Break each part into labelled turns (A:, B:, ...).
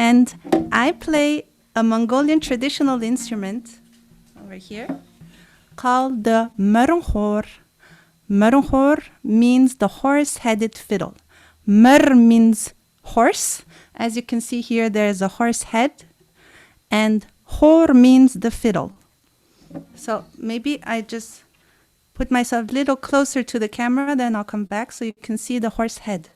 A: And I play a Mongolian traditional instrument over here called the mörnhor. Mörnhor means the horse-headed fiddle. Mör means horse. As you can see here, there's a horse head. And hor means the fiddle. So maybe I just put myself a little closer to the camera, then I'll come back so you can see the horse head.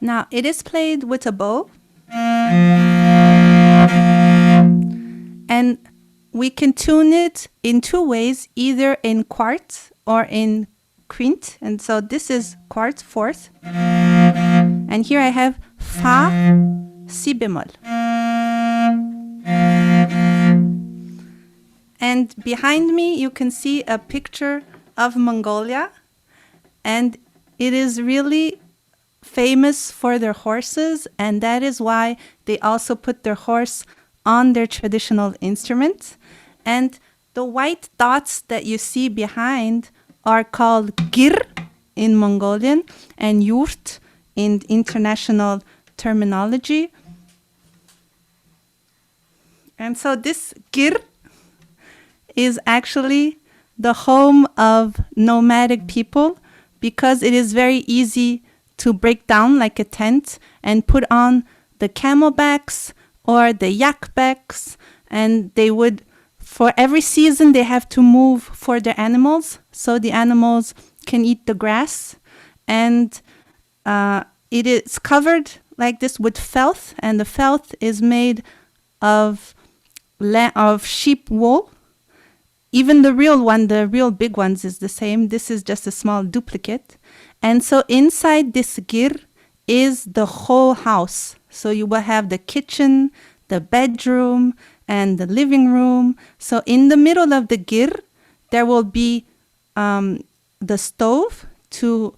A: Now, it is played with a bow. And we can tune it in two ways, either in quartz or in quint. And so this is quartz, fourth. And here I have fa, si bemol. And behind me, you can see a picture of Mongolia. And it is really famous for their horses, and that is why they also put their horse on their traditional instrument. And the white dots that you see behind are called gir in Mongolian and yurt in international terminology. And so this gir is actually the home of nomadic people because it is very easy to break down like a tent and put on the camelbacks or the yakbacks, and they would, for every season, they have to move for their animals, so the animals can eat the grass, and it is covered like this with felt, and the felt is made of sheep wool. Even the real one, the real big ones, is the same. This is just a small duplicate. And so inside this gir is the whole house. So you will have the kitchen, the bedroom, and the living room. So in the middle of the gir, there will be the stove to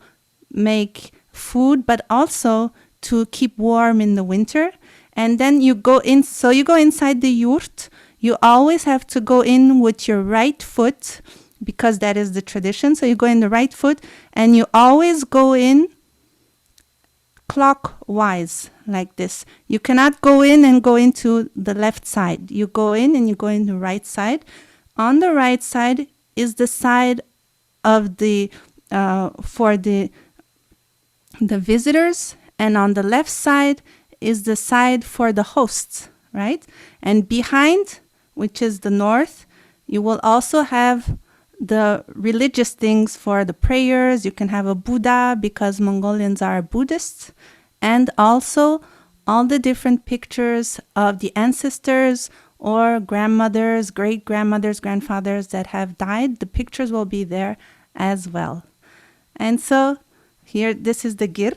A: make food, but also to keep warm in the winter. And then you go in, so you go inside the yurt. You always have to go in with your right foot because that is the tradition. So you go in the right foot and you always go in clockwise like this. You cannot go in and go into the left side. You go in and you go in the right side. On the right side is the side of the for the visitors, and on the left side is the side for the hosts, right? And behind, which is the north, you will also have the religious things for the prayers. You can have a Buddha because Mongolians are Buddhists, and also all the different pictures of the ancestors or grandmothers, great-grandmothers, grandfathers that have died. The pictures will be there as well. And so here, this is the gir.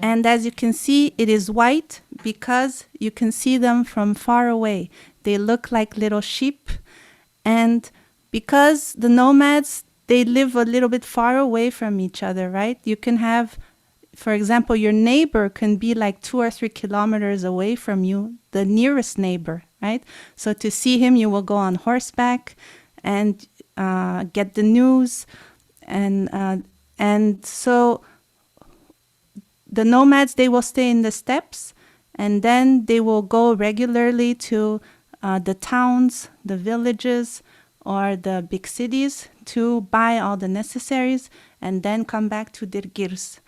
A: And as you can see, it is white because you can see them from far away. They look like little sheep. And because the nomads, they live a little bit far away from each other, right? You can have, for example, your neighbor can be like 2 or 3 kilometers away from you, the nearest neighbor, right? So to see him, you will go on horseback and get the news. And so the nomads, they will stay in the steppes, and then they will go regularly to the towns, the villages, or the big cities to buy all the necessaries and then come back to their girs.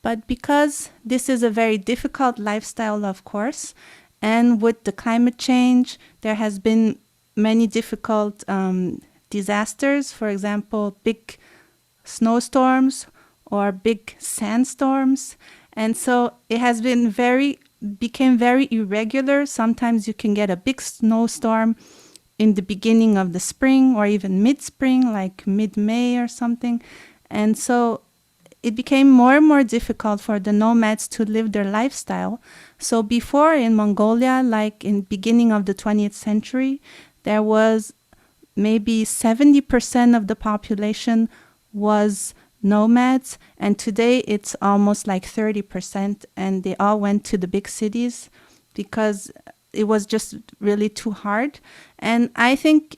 A: But because this is a very difficult lifestyle, of course, and with the climate change, there has been many difficult disasters, for example, big snowstorms or big sandstorms. And so it has been became very irregular. Sometimes you can get a big snowstorm in the beginning of the spring or even mid-spring, like mid-May or something. And so it became more and more difficult for the nomads to live their lifestyle. So before in Mongolia, like in beginning of the 20th century, there was maybe 70% of the population was nomads, and today it's almost like 30%, and they all went to the big cities because it was just really too hard. And I think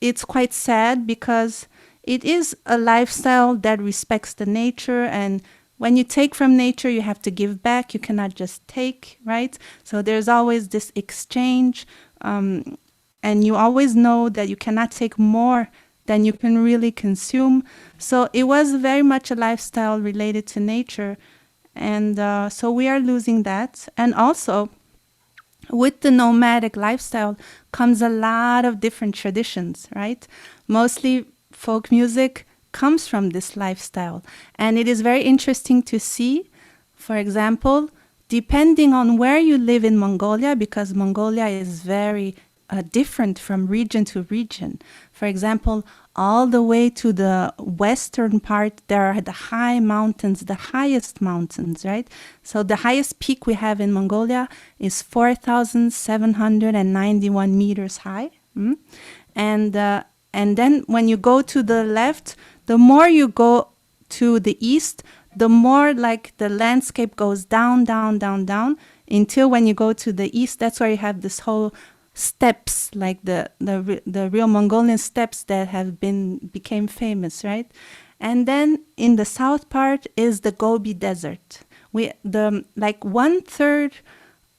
A: it's quite sad because it is a lifestyle that respects the nature, and when you take from nature, you have to give back. You cannot just take, right? So there's always this exchange, and you always know that you cannot take more than you can really consume. So it was very much a lifestyle related to nature, and so we are losing that. And also, with the nomadic lifestyle comes a lot of different traditions, right? Mostly folk music comes from this lifestyle. And it is very interesting to see, for example, depending on where you live in Mongolia, because Mongolia is very different from region to region. For example, all the way to the western part, there are the high mountains, the highest mountains, right? So the highest peak we have in Mongolia is 4,791 meters high. And then when you go to the left, the more you go to the east, the more like the landscape goes down, down, down, down, until when you go to the east, that's where you have this whole steppes, like the real Mongolian steppes that have became famous, right? And then in the south part is the Gobi Desert. Like 1/3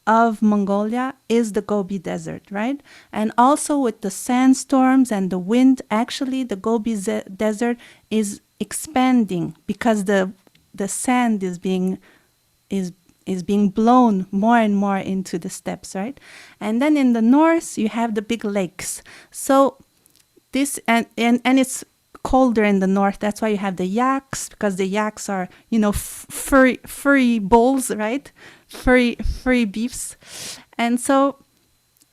A: of Mongolia is the Gobi Desert, right? And also with the sandstorms and the wind, actually the Gobi Desert is expanding because the sand is being blown more and more into the steppes, right? And then in the north, you have the big lakes. So this, and it's colder in the north. That's why you have the yaks, because the yaks are, furry bulls, right? Furry beefs. And so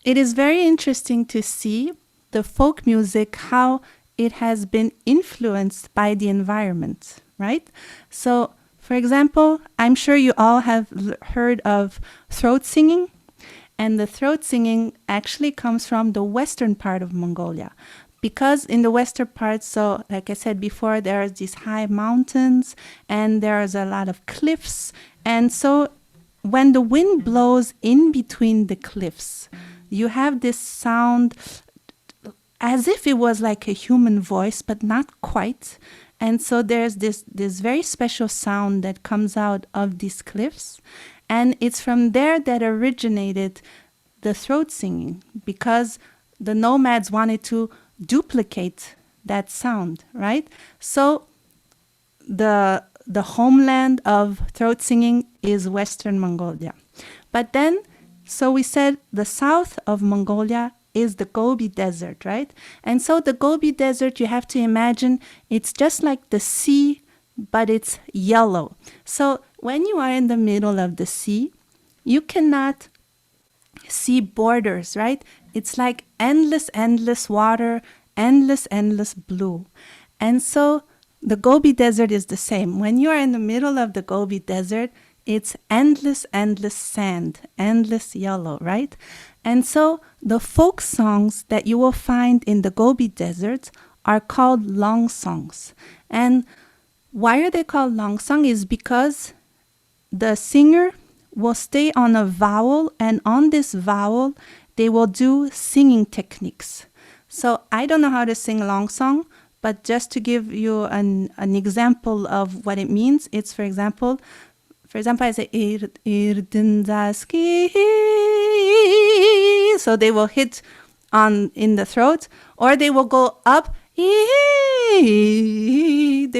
A: it is very interesting to see the folk music, how it has been influenced by the environment, right? So for example, I'm sure you all have heard of throat singing, and the throat singing actually comes from the western part of Mongolia. Because in the western part, so like I said before, there are these high mountains and there's a lot of cliffs. And so when the wind blows in between the cliffs, you have this sound as if it was like a human voice, but not quite. And so there's this very special sound that comes out of these cliffs. And it's from there that originated the throat singing, because the nomads wanted to duplicate that sound, right? So the homeland of throat singing is Western Mongolia. But then, so we said the south of Mongolia is the Gobi Desert, right? And so the Gobi Desert, you have to imagine, it's just like the sea, but it's yellow. So when you are in the middle of the sea, you cannot see borders, right? It's like endless, endless water, endless blue. And so the Gobi Desert is the same. When you are in the middle of the Gobi Desert, it's endless sand, endless yellow, right? And so the folk songs that you will find in the Gobi Desert are called long songs. And why are they called long song is because the singer will stay on a vowel, and on this vowel, they will do singing techniques. So I don't know how to sing long song, but just to give you an example of what it means, it's for example, I say irdindaski, so they will hit in the throat, or they will go up, they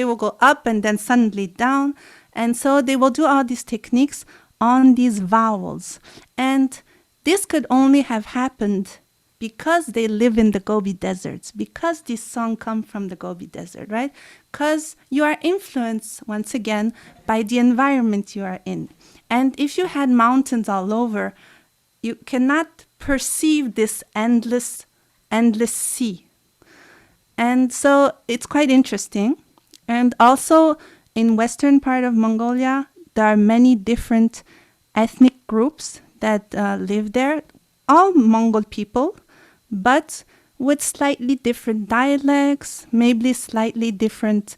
A: will go up and then suddenly down. And so they will do all these techniques on these vowels. And this could only have happened because they live in the Gobi deserts, because this song comes from the Gobi Desert, right? Because you are influenced, once again, by the environment you are in. And if you had mountains all over, you cannot perceive this endless sea. And so it's quite interesting. And also in western part of Mongolia, there are many different ethnic groups that live there, all Mongol people, but with slightly different dialects, maybe slightly different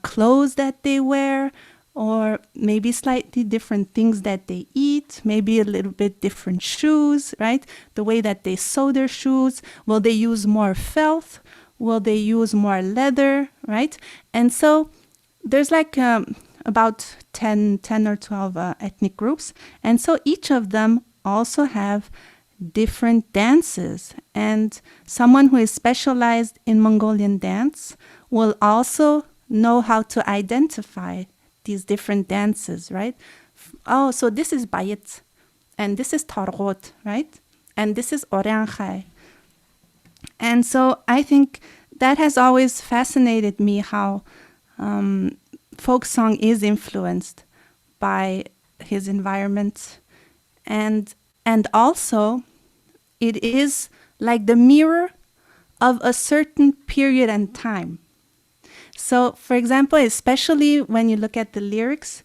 A: clothes that they wear, or maybe slightly different things that they eat, maybe a little bit different shoes, right? The way that they sew their shoes. Will they use more felt? Will they use more leather, right? And so there's like about 10 or 12 ethnic groups. And so each of them also have different dances. And someone who is specialized in Mongolian dance will also know how to identify these different dances, right? Oh, so this is Bayit, and this is Tarot, right? And this is Oranjai. And so I think that has always fascinated me, how folk song is influenced by his environment, and also it is like the mirror of a certain period and time. So, for example, especially when you look at the lyrics,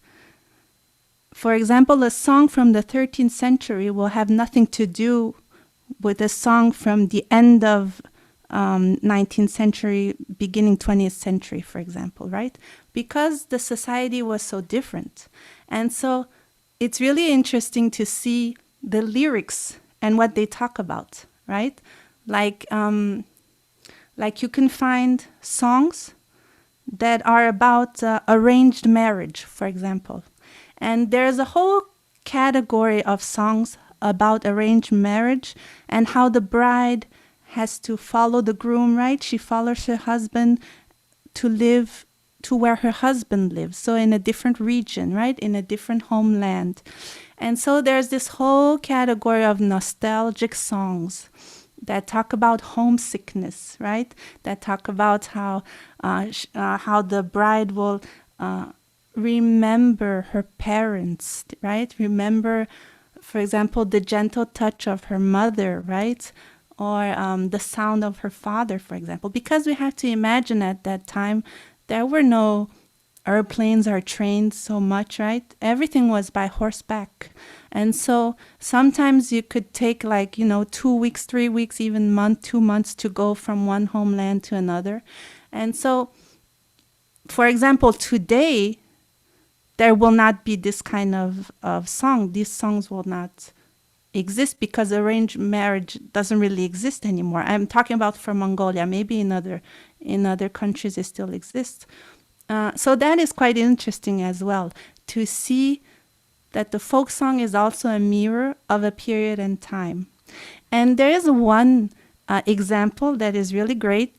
A: for example, a song from the 13th century will have nothing to do with a song from the end of 19th century, beginning 20th century, for example, right? Because the society was so different. And so it's really interesting to see the lyrics and what they talk about, right? Like you can find songs that are about arranged marriage, for example. And there's a whole category of songs about arranged marriage and how the bride has to follow the groom, right? She follows her husband to live to where her husband lives. So in a different region, right? In a different homeland. And so there's this whole category of nostalgic songs that talk about homesickness, right? That talk about how the bride will remember her parents, right? Remember, for example, the gentle touch of her mother, right? Or the sound of her father, for example. Because we have to imagine at that time, there were no airplanes or trains so much, right? Everything was by horseback. And so sometimes you could take 2 weeks, 3 weeks, even 2 months to go from one homeland to another. And so, for example, today, there will not be this kind of song. These songs will not exist because arranged marriage doesn't really exist anymore. I'm talking about for Mongolia. Maybe in other countries it still exists. So that is quite interesting as well, to see that the folk song is also a mirror of a period and time. And there is one example that is really great.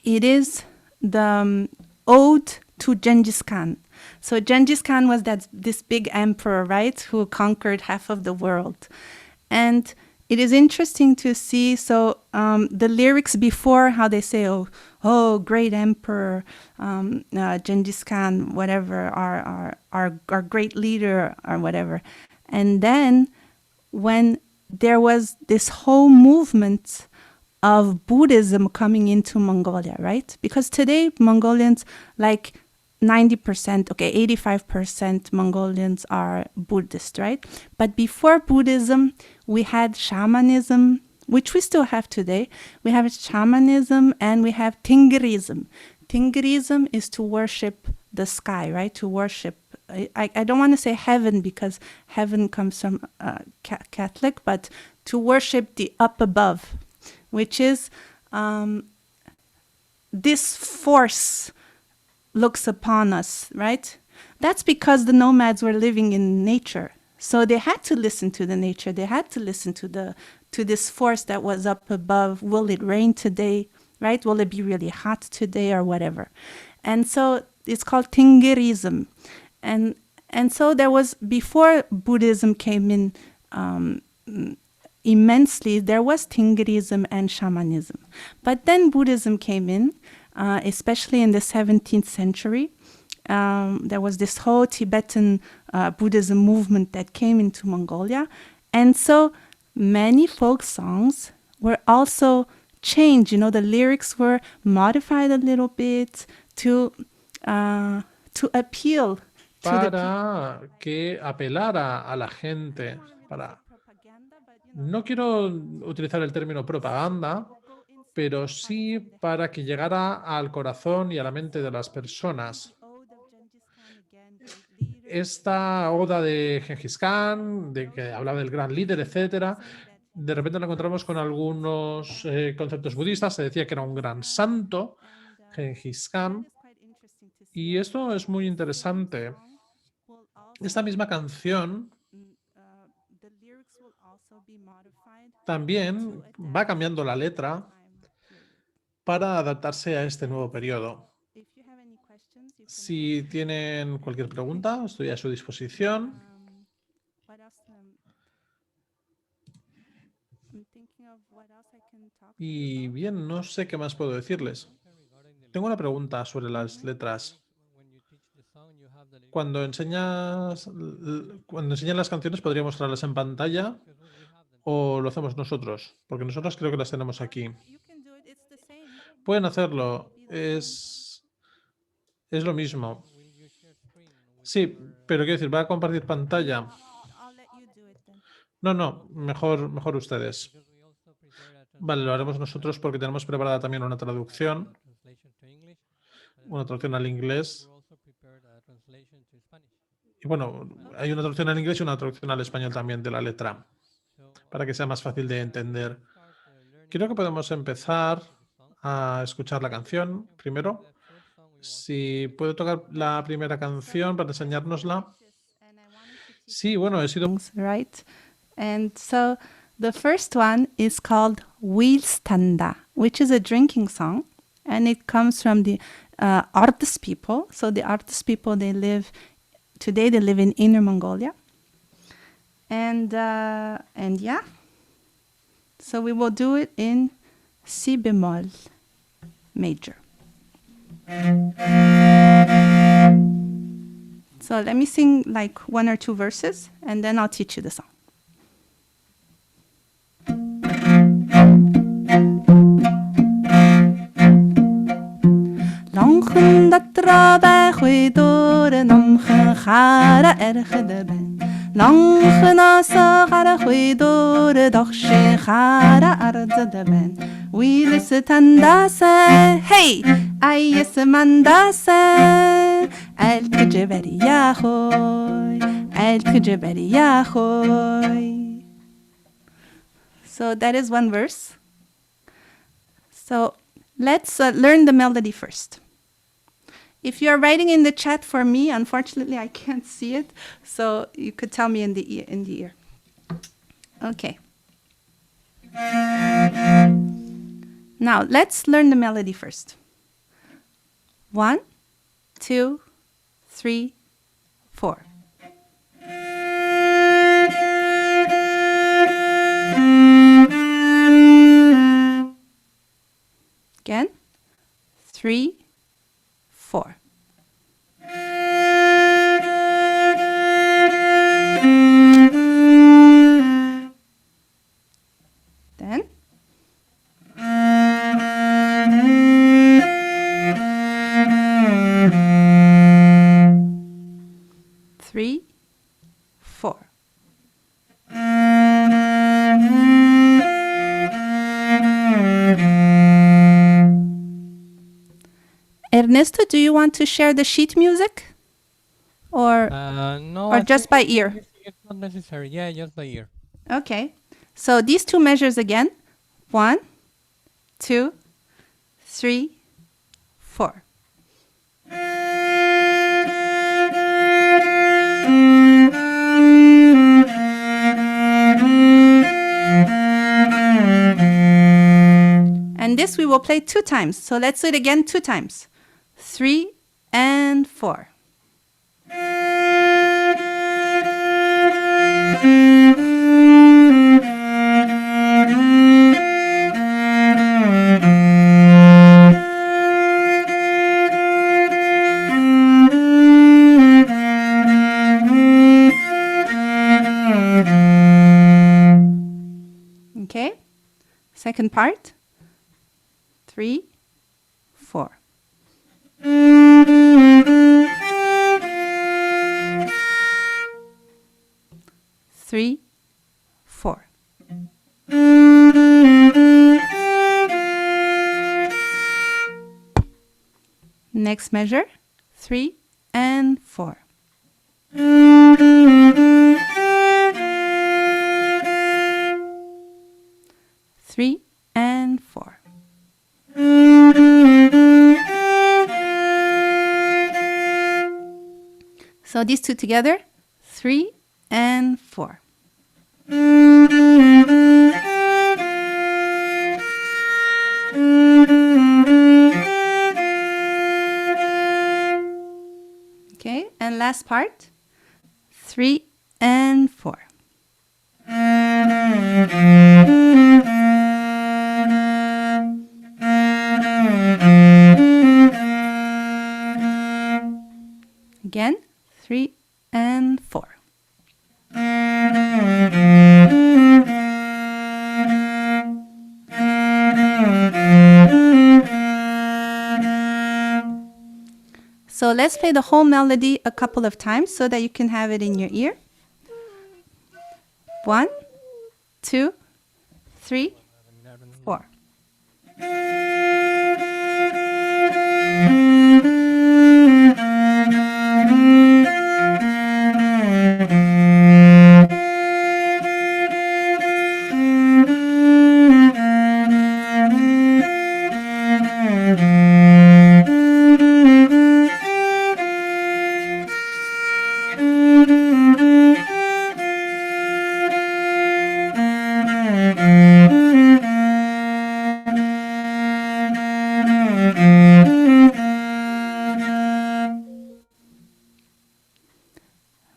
A: It is the Ode to Genghis Khan. So Genghis Khan was this big emperor, right, who conquered half of the world. And it is interesting to see, so the lyrics before, how they say, oh, great emperor, Genghis Khan, whatever, our great leader, or whatever. And then when there was this whole movement of Buddhism coming into Mongolia, right? Because today Mongolians, 90%, 85% Mongolians are Buddhist, right? But before Buddhism, we had shamanism, which we still have today. We have shamanism and we have Tingrism. Tingrism is to worship the sky, right? To worship, I don't want to say heaven because heaven comes from Catholic, but to worship the up above, which is this force looks upon us, right? That's because the nomads were living in nature. So they had to listen to the nature. They had to listen to this force that was up above. Will it rain today, right? Will it be really hot today or whatever? And so it's called Tingirism. And so there was, before Buddhism came in immensely, there was Tingirism and shamanism. But then Buddhism came in, especially in the 17th century. There was this whole Tibetan Buddhism movement that came into Mongolia. And so many folk songs were also changed. The lyrics were modified a little bit to appeal to the people.
B: Para que apelara a la gente, para... No quiero utilizar el término propaganda, pero sí para que llegara al corazón y a la mente de las personas. Esta oda de Gengis Khan, de que hablaba del gran líder, etcétera, de repente lo encontramos con algunos conceptos budistas. Se decía que era un gran santo, Gengis Khan, y esto es muy interesante. Esta misma canción también va cambiando la letra para adaptarse a este nuevo periodo. Si tienen cualquier pregunta, estoy a su disposición. Y bien, no sé qué más puedo decirles. Tengo una pregunta sobre las letras. Cuando enseñas las canciones, ¿podría mostrarlas en pantalla o lo hacemos nosotros? Porque nosotros creo que las tenemos aquí. Pueden hacerlo. Es lo mismo. Sí, pero quiero decir, ¿va a compartir pantalla? No, mejor ustedes. Vale, lo haremos nosotros porque tenemos preparada también una traducción al inglés. Y bueno, hay una traducción al inglés y una traducción al español también de la letra, para que sea más fácil de entender. Creo que podemos empezar a escuchar la canción primero. Si puedo tocar la primera canción para enseñárnosla. Sí, bueno, he sido...
A: Right? And so the first one is called Wilstanda, which is a drinking song. And it comes from the Artis people. So the Artis people, today they live in Inner Mongolia. And yeah, so we will do it in Si bemol major. So let me sing like one or two verses, and then I'll teach you the song. Lonchen dat trabe huidore nomchen chara erche de ben. Lonchen asa chara huidore doch she chara arze de ben. Wheelis tandase, hey, ayes mandase. El tjeberi yahoy, el tjeberi yahoy. So that is one verse. So let's learn the melody first. If you're writing in the chat for me, unfortunately I can't see it, so you could tell me in the ear. Okay. Now let's learn the melody first. 1, 2, 3, 4. Again. 3, 4. Then 3, 4. Ernesto, do you want to share the sheet music?
C: No,
A: or just by ear?
C: It's not necessary. Yeah, just by ear.
A: Okay. So these two measures again. 1, 2, 3, 4. And this we will play 2 times. So let's do it again 2 times. 3 and 4. Okay? Second part. 3, 4. 3, 4. next measure, 3 and 4. Three and 4. So these two together, 3 and 4. Okay, and last part, 3 and 4. Again, 3 and 4. So let's play the whole melody a couple of times so that you can have it in your ear. 1, 2, 3, 4.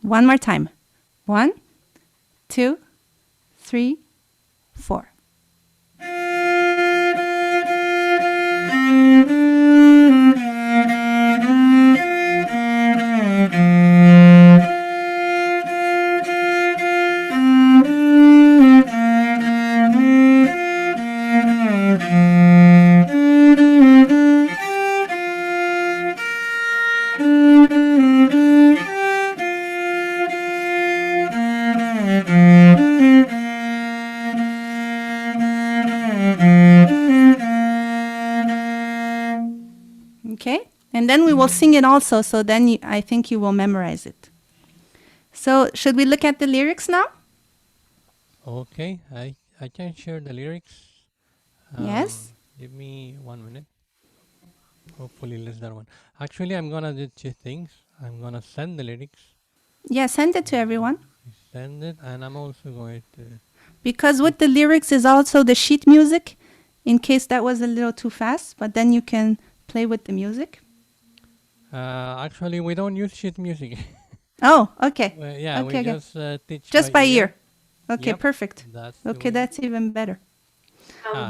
A: One more time. 1, 2, 3, 4. Okay, and then we will sing it also, so then I think you will memorize it. So should we look at the lyrics now?
C: Okay, I can share the lyrics.
A: Yes.
C: Give me 1 minute. Hopefully less than one. Actually, I'm gonna do two things. I'm gonna send the lyrics,
A: Yeah, send it to everyone.
C: send it, and I'm also going to.
A: Because with the lyrics is also the sheet music, in case that was a little too fast, but then you can play with the music.
C: Actually, we don't use sheet music.
A: Oh, okay.
C: Yeah,
A: Okay,
C: we
A: okay.
C: just teach
A: Just by ear. Okay,
C: Yep,
A: perfect.
C: That's the
A: Okay,
C: way.
A: that's even better.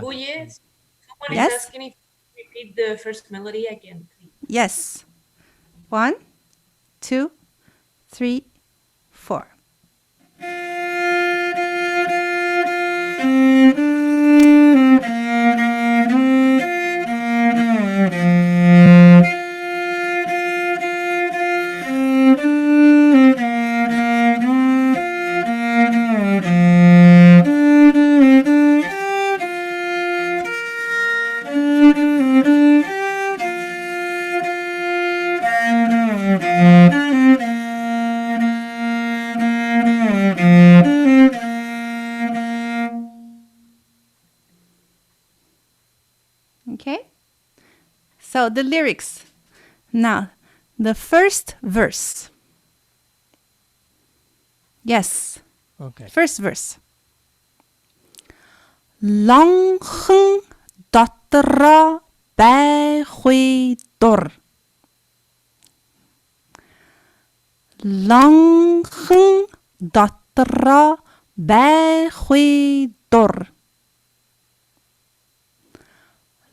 D: Bujee, someone
A: Yes?
D: is asking if you repeat the first melody again, please.
A: Yes. 1, 2, 3, 4. Okay? So the lyrics. Now, the first verse. Yes,
C: Okay.
A: first verse. Longen dattera bijgoedor. Longen dattera bijgoedor.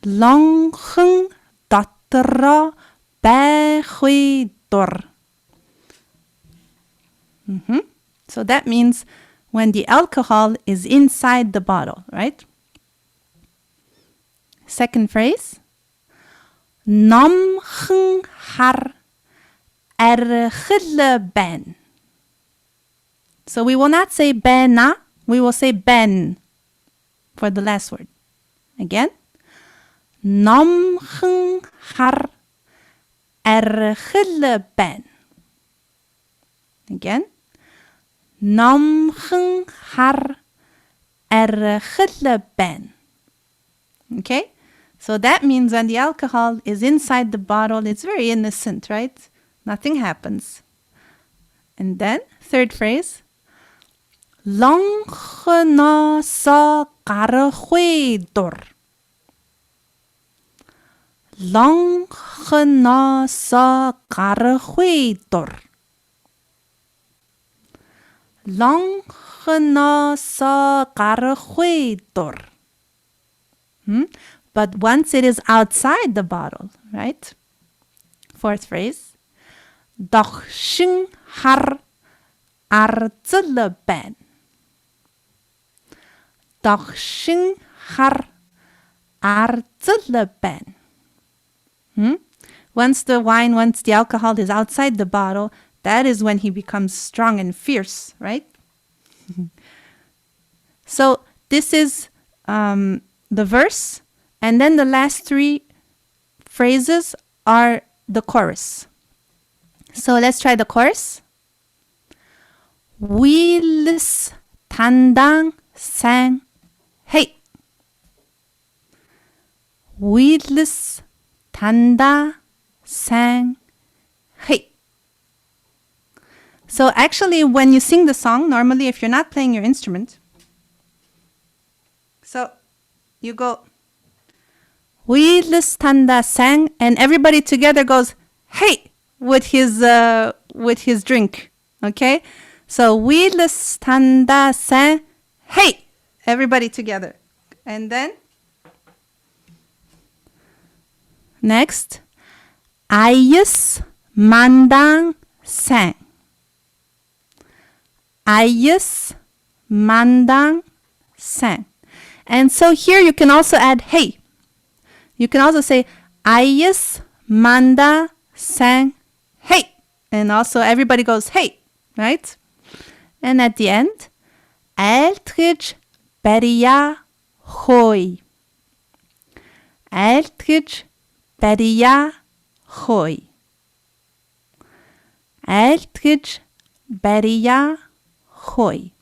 A: Longen dattera bijgoedor. So that means when the alcohol is inside the bottle, right? Second phrase. Namgen har ergele ben. So we will not say bena, we will say ben for the last word. Again. Namgen har ben. Again. Namchen har ben. Okay? So that means when the alcohol is inside the bottle, it's very innocent, right? Nothing happens. And then, third phrase. Langena sa karhuidor. Langena sa karhuidor. Langena sa karhuidor. But once it is outside the bottle, right? Fourth phrase. Dakshin har ben. Dakshin har ben. Once the alcohol is outside the bottle, that is when he becomes strong and fierce, right? So this is the verse, and then the last three phrases are the chorus. So let's try the chorus. Wheels tandang sang hey. Wheels tanda sang hey. So actually, when you sing the song, normally if you're not playing your instrument, so you go Wheels tanda sang, and everybody together goes hey with his drink. Okay? So Wheels tanda sang hey, everybody together. And then next, Ayus mandang sang. Ayus mandang sang. And so here you can also add hey. You can also say Ayus manda sang hey. And also everybody goes hey, right? And at the end, Eltrich beria hoi. Eltrich beria hoi. Eltrich beria hoi.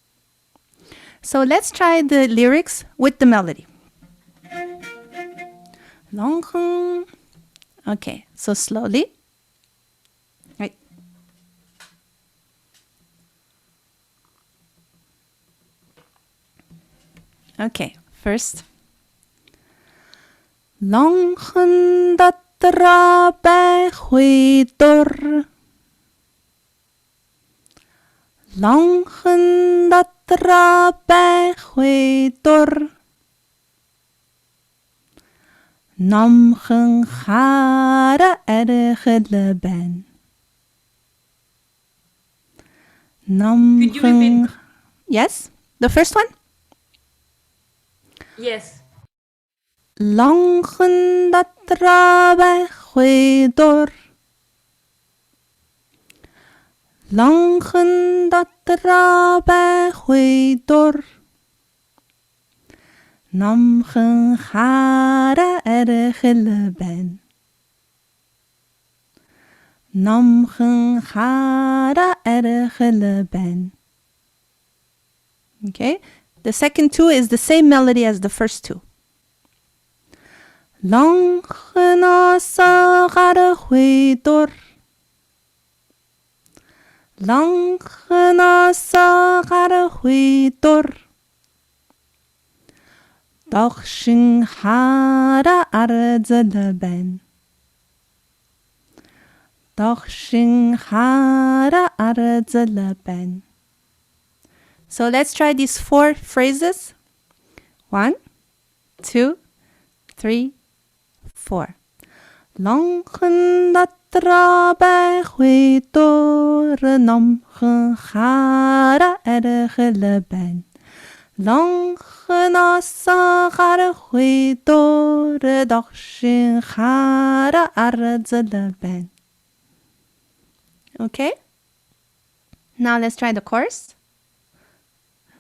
A: So let's try the lyrics with the melody. Long. Okay, so slowly. Right. Okay, first. Longen dat ra bij huidor. Longen dat ra bij huidor. Namgen gara ergele ben.
D: Could you repeat?
A: Yes, the first one.
D: Yes.
A: Langen dat ra bij huidor. Langen dat ra bij huidor. Namgen gara ergele ben. Namgen gara ergele ben. Okay, the second two is the same melody as the first two. Langen asa gara huidor. Langen asa gara huidor. Dakshin hara arzele ben. Dakshin hara arzele ben. So let's try these 4 phrases. 1, 2, 3, 4. Langen dat ra bij huidor. Namgen hara ergele ben. Langen asa gara huidor. Dakshin hara arzele ben. Okay? Now let's try the chorus.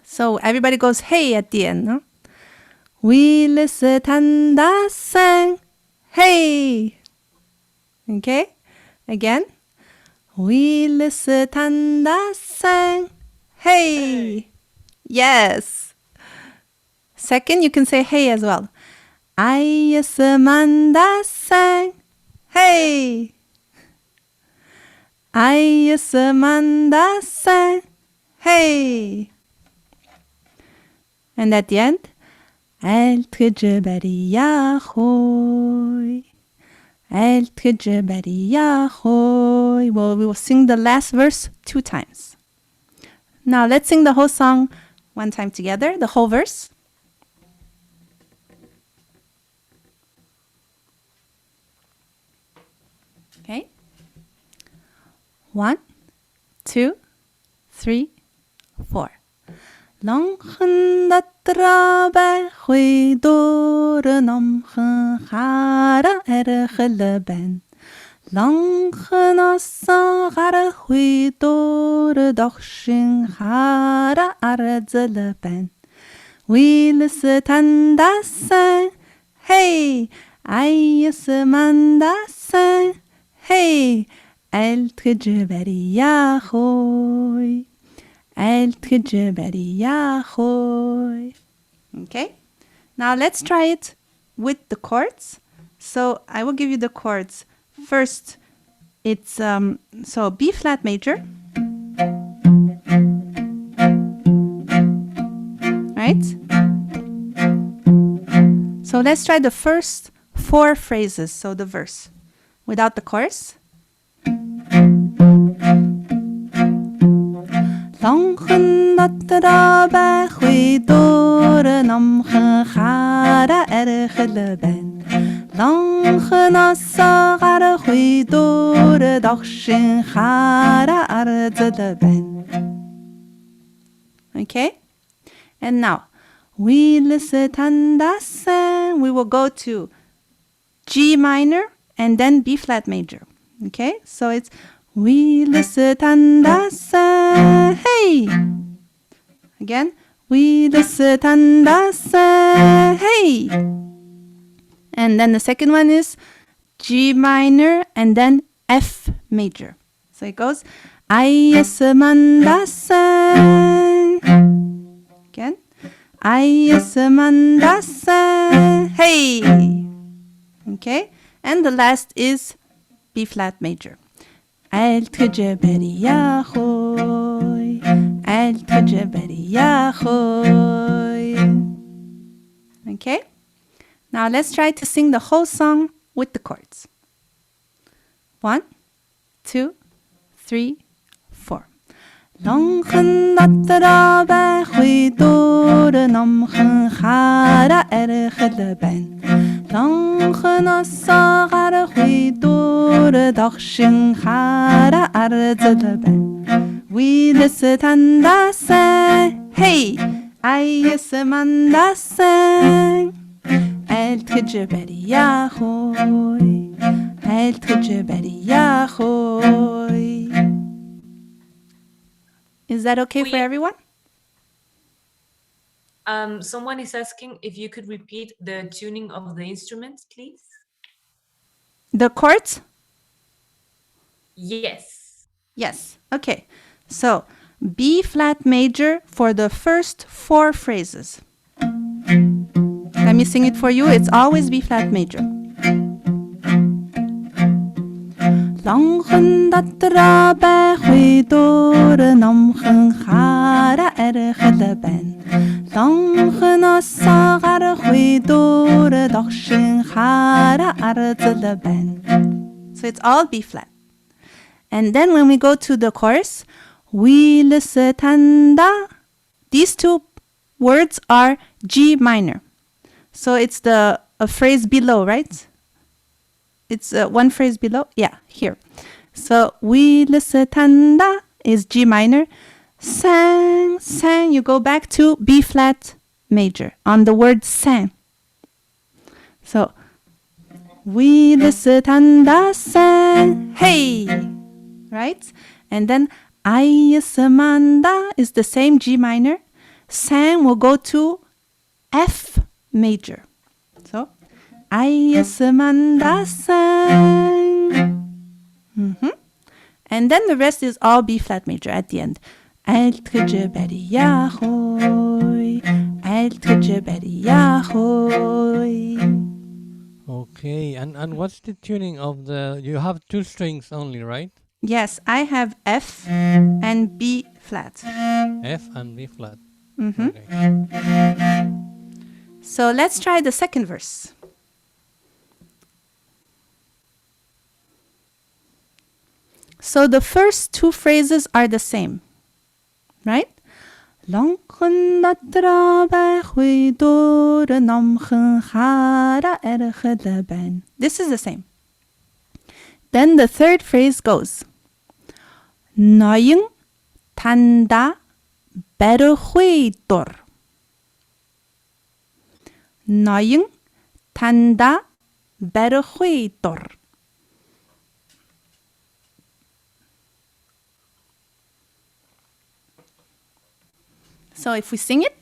A: So everybody goes hey at the end. No? Wheels tanda sang hey. Okay? Again. 위르스탄다 상. Hey. Yes. Second, you can say hey as well. 아이스만다 상. Hey. 아이스만다 상. Hey. And at the end, التجبري يا خوي. التجبري يا خوي. Well, we will sing the last verse 2 times. Now let's sing the whole song one time together, the whole verse. Okay. 1, 2, 3, 4. 렁큰 ضربة خيدور نمخن خارا أرخلبن 렁큰 الصغر خيدور دخشن خارا أرزلبن ويلستندسن hey أيسمندسن hey التجبري يا خوي التجبري يا خوي. Okay, now let's try it with the chords. So I will give you the chords. First, it's so B flat major, right? So let's try the first 4 phrases, so the verse, without the chorus. 렁큰 ضربة خيدور نمخن خارا أرخلبن 렁큰 الصغر خيدور دخشن خارا أرزلبن. Okay, and now we will go to G minor and then B flat major. Okay, so it's 위르스탄다사 hey. Again, 위르스탄다사 hey. And then the second one is G minor and then F major. So it goes 아이스만다사. Again, 아이스만다사 hey. Okay, and the last is B flat major. التجبري يا خوي التجبري يا خوي. Okay, now let's try to sing the whole song with the chords. 1, 2, 3, 4. 렁큰 ضربة خيدور نمخن خارا أرخلبن 렁큰 الصغر خيدور دخشن خارا أرزلبن ويلستندسن hey أيسمندسن التجبري يا خوي التجبري يا خوي. Is that okay for everyone?
E: Someone is asking if you could repeat the tuning of the instruments, please.
A: The chords?
E: Yes.
A: Yes. Okay. So B flat major for the first 4 phrases. Let me sing it for you. It's always B flat major. 렁큰 ضربة خيدور نمخن خارا أرخلبن 렁큰 الصغر خيدور دخشن خارا أرزلبن. So it's all B flat. And then when we go to the chorus, 위르스탄다, these 2 words are G minor. So it's a phrase below, right? It's one phrase below. Yeah, here. So 위르스탄다 is G minor. sang, you go back to B flat major on the word sang. So 위르스탄다 sang, hey, right? And then 아이스만다 is the same G minor. sang will go to F major. So 아이스만다 sang. And then the rest is all B flat major at the end. Altre jebedi yahoy, altre jebedi yahoy.
C: Okay, and what's the tuning of the? You have two strings only, right?
A: Yes, I have F and B flat.
C: F and B flat. Okay.
A: So let's try the second verse. So the first two phrases are the same, right? This is the same. Then the third phrase goes 너영 탄다 베르회돌 너영 탄다 베르회돌. So if we sing it,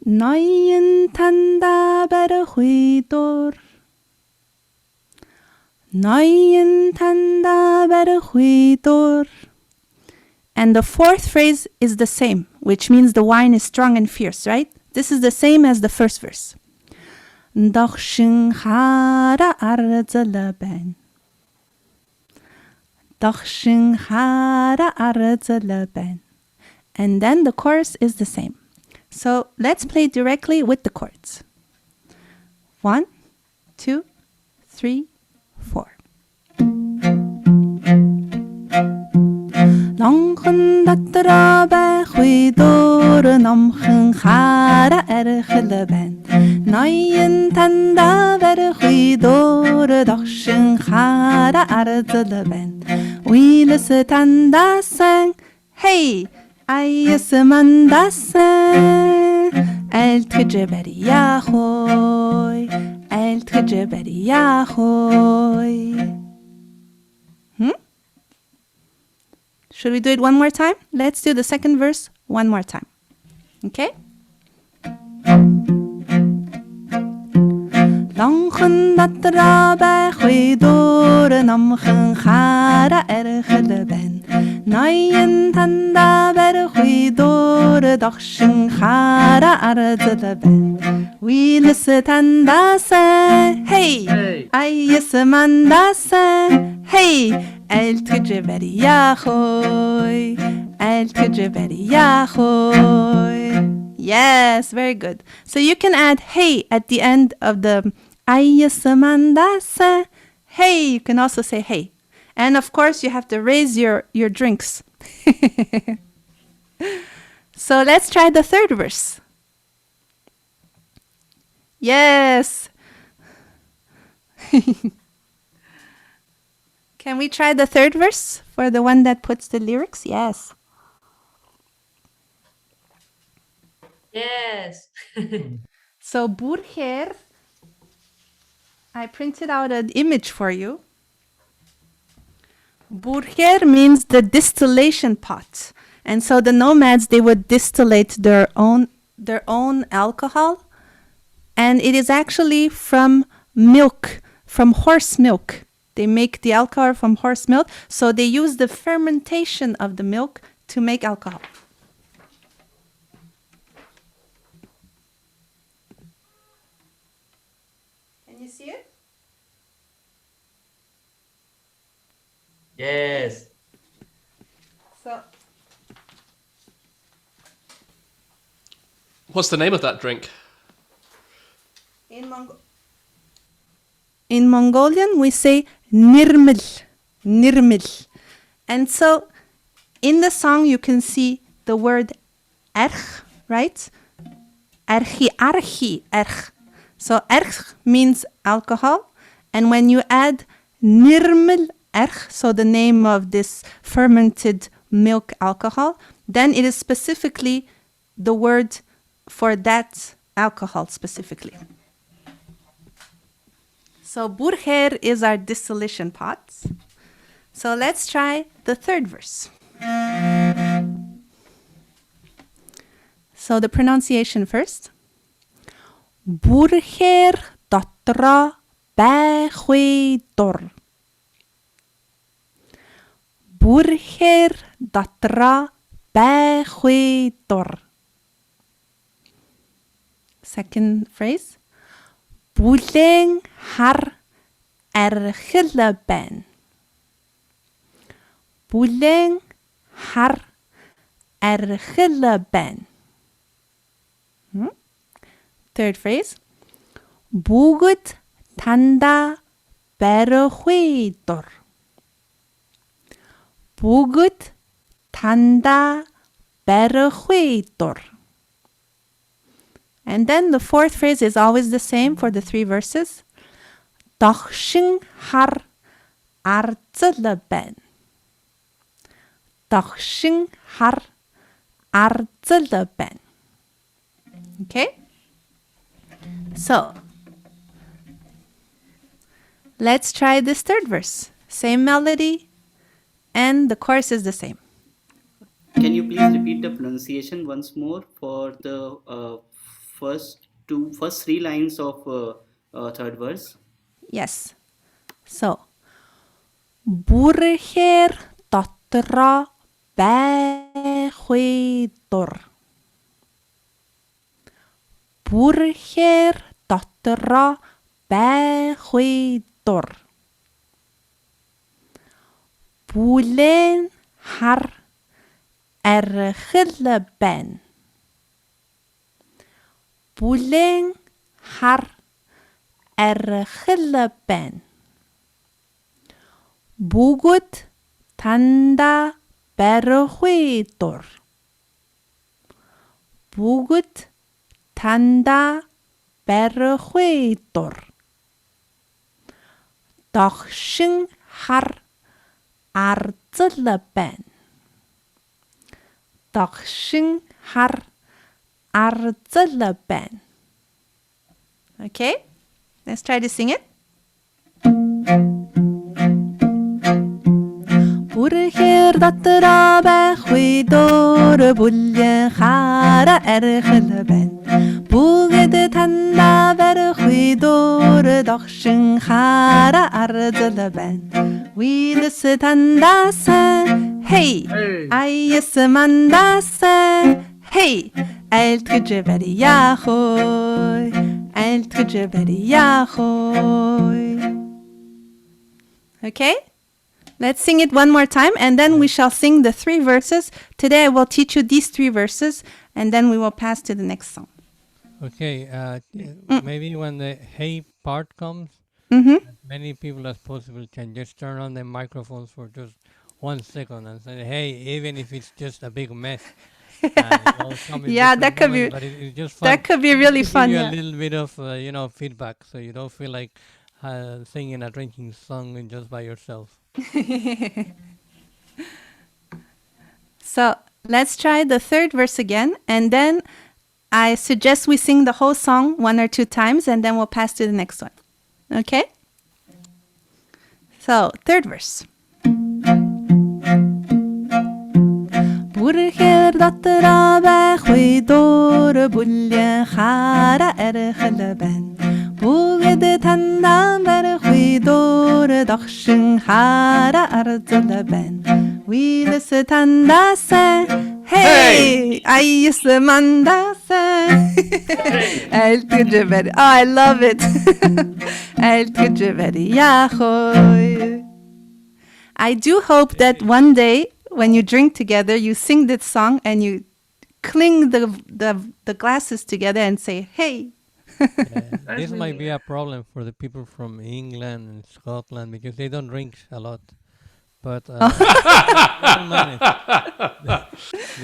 A: 너영 탄다 베르회돌 너영 탄다 베르회돌. And the fourth phrase is the same, which means the wine is strong and fierce, right? This is the same as the first verse. 덕싱하라 아르즈르벤 덕싱하라 아르즈르벤. And then the chorus is the same. So let's play directly with the chords. 1, 2, 3, 4. Longen dattra bij goedoren omgen gara ergele ben. Neuen tanda ver goedoren dochen gara arzele ben. Wieles tanda sang, hey, ayes manda sang. El tjeberi yahoy, el tjeberi yahoy. Should we do it one more time? Let's do the second verse one more time. Okay? Longen datra bij goedoren omgen gara ergele ben. Neuen tanda ber goedoren dochen gara arzele ben. Wieles tanda se, hey, ayes manda se, hey. El tjeberi yahoy, el tjeberi yahoy. Yes, very good. So you can add hey at the end of the ayasamandasa. Hey, you can also say hey. And of course, you have to raise your drinks. So let's try the third verse. Yes. Can we try the third verse for the one that puts the lyrics? Yes.
E: Yes.
A: So burger, I printed out an image for you. Burger means the distillation pot. And so the nomads, they would distillate their own alcohol. And it is actually from milk, from horse milk. They make the alcohol from horse milk, so they use the fermentation of the milk to make alcohol. Can you see it?
F: Yes.
A: So,
F: What's the name of that drink?
A: in Mongolian, we say nirmil, nirmil. And so in the song, you can see the word erch, right? Erchi, archi, erch. So erch means alcohol. And when you add nirmil erch, so the name of this fermented milk alcohol, then it is specifically the word for that alcohol specifically. So burger is our distillation pot. So let's try the third verse. So the pronunciation first. Burger dotra 배회돌 Búrhéir datra 배회돌. Second phrase. Búleng har erchileben. Búleng har erchileben. Third phrase. Búgut tanda berhuidor. Búgut tanda berhuidor. And then the fourth phrase is always the same for the three verses. Dachshin har arzeleben. Dachshin har arzeleben. Okay? So, let's try this third verse. Same melody, and the chorus is the same.
F: Can you please repeat the pronunciation once more for the first three lines of third verse?
A: Yes. So, Búrhéir datra béhuidor. Búrhéir datra béhuidor. Búlén har erchileben. Búlén har erchileben. Búgut tanda berhuidor. Búgut tanda berhuidor. Dachshin har arzeleben. Dachshin har arzeleben. Okay, let's try to sing it. Búrhéir datra béhuidor. Búlén har erchileben. Búgut tanda berhuidor. Dachshin har arzeleben. Wheels tanda sen. Hey, ayes manda sen. Hey, el tujeberi yahoy. El tujeberi yahoy. Okay? Let's sing it one more time, and then we shall sing the three verses. Today I will teach you these three verses, and then we will pass to the next song.
C: Okay, maybe when the hey part comes, many people as possible can just turn on their microphones for just 1 second and say, hey, even if it's just a big mess.
A: Yeah, that could be.
C: But it's just fun.
A: That could be really
C: Give
A: fun.
C: you
A: Yeah.
C: a little bit of feedback, so you don't feel like singing a drinking song just by yourself.
A: So let's try the third verse again, and then I suggest we sing the whole song 1 or 2 times, and then we'll pass to the next one. Okay? So, third verse. Búrhéir datra béhuidor. Búlén har erchileben. Búgut tanda berhuidor. Dachshin har arzeleben. Wheels tanda sen. Hey, ayes manda sen. El tujeberi. Oh, I love it. El tujeberi yahoy. I do hope that one day when you drink together, you sing this song and you cling the glasses together and say, hey.
C: This might be a problem for the people from England and Scotland because they don't drink a lot. But the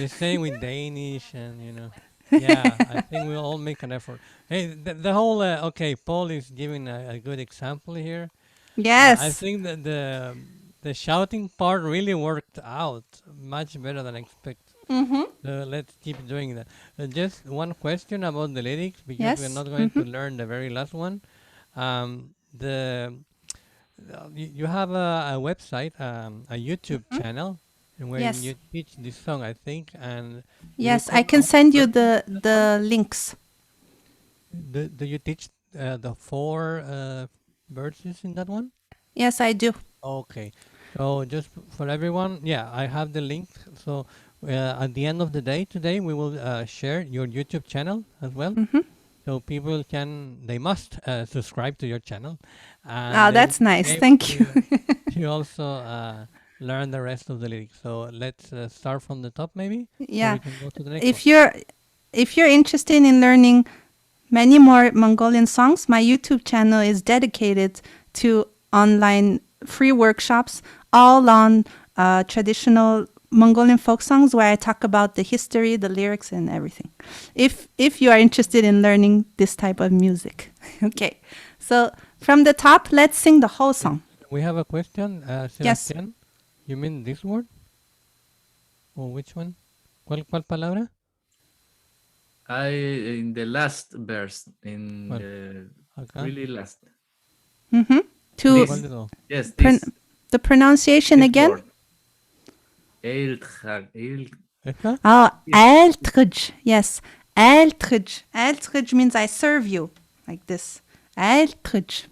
C: same with Danish and yeah, I think we'll all make an effort. Hey, the whole okay, Paul is giving a good example here.
A: Yes.
C: I think that the shouting part really worked out much better than expected. So let's keep doing that. Just one question about the lyrics because we're not going to learn the very last one. You have a website, a YouTube channel, where you teach this song, I think. And
A: yes, I can send you the links.
C: Do you teach the four verses in that one?
A: Yes, I do.
C: Okay. So just for everyone, yeah, I have the link. So at the end of the day today, we will share your YouTube channel as well. So people they must subscribe to your channel. And
A: That's nice. Thank you.
C: You also learn the rest of the lyrics. So let's start from the top maybe.
A: Yeah.
C: So we can go to the next
A: If you're interested in learning many more Mongolian songs, my YouTube channel is dedicated to online free workshops all on traditional Mongolian folk songs where I talk about the history, the lyrics, and everything. If you are interested in learning this type of music. Okay. So from the top, let's sing the whole song.
C: We have a question, Sebastián. You mean this word? Or which one? ¿Cuál palabra?
G: In the last verse, in the really last. Yes,
A: the pronunciation
G: this
A: again?
G: word.
A: Eltrij. Yes, Eltrij. Eltrij means I serve you, like this. Eltrij.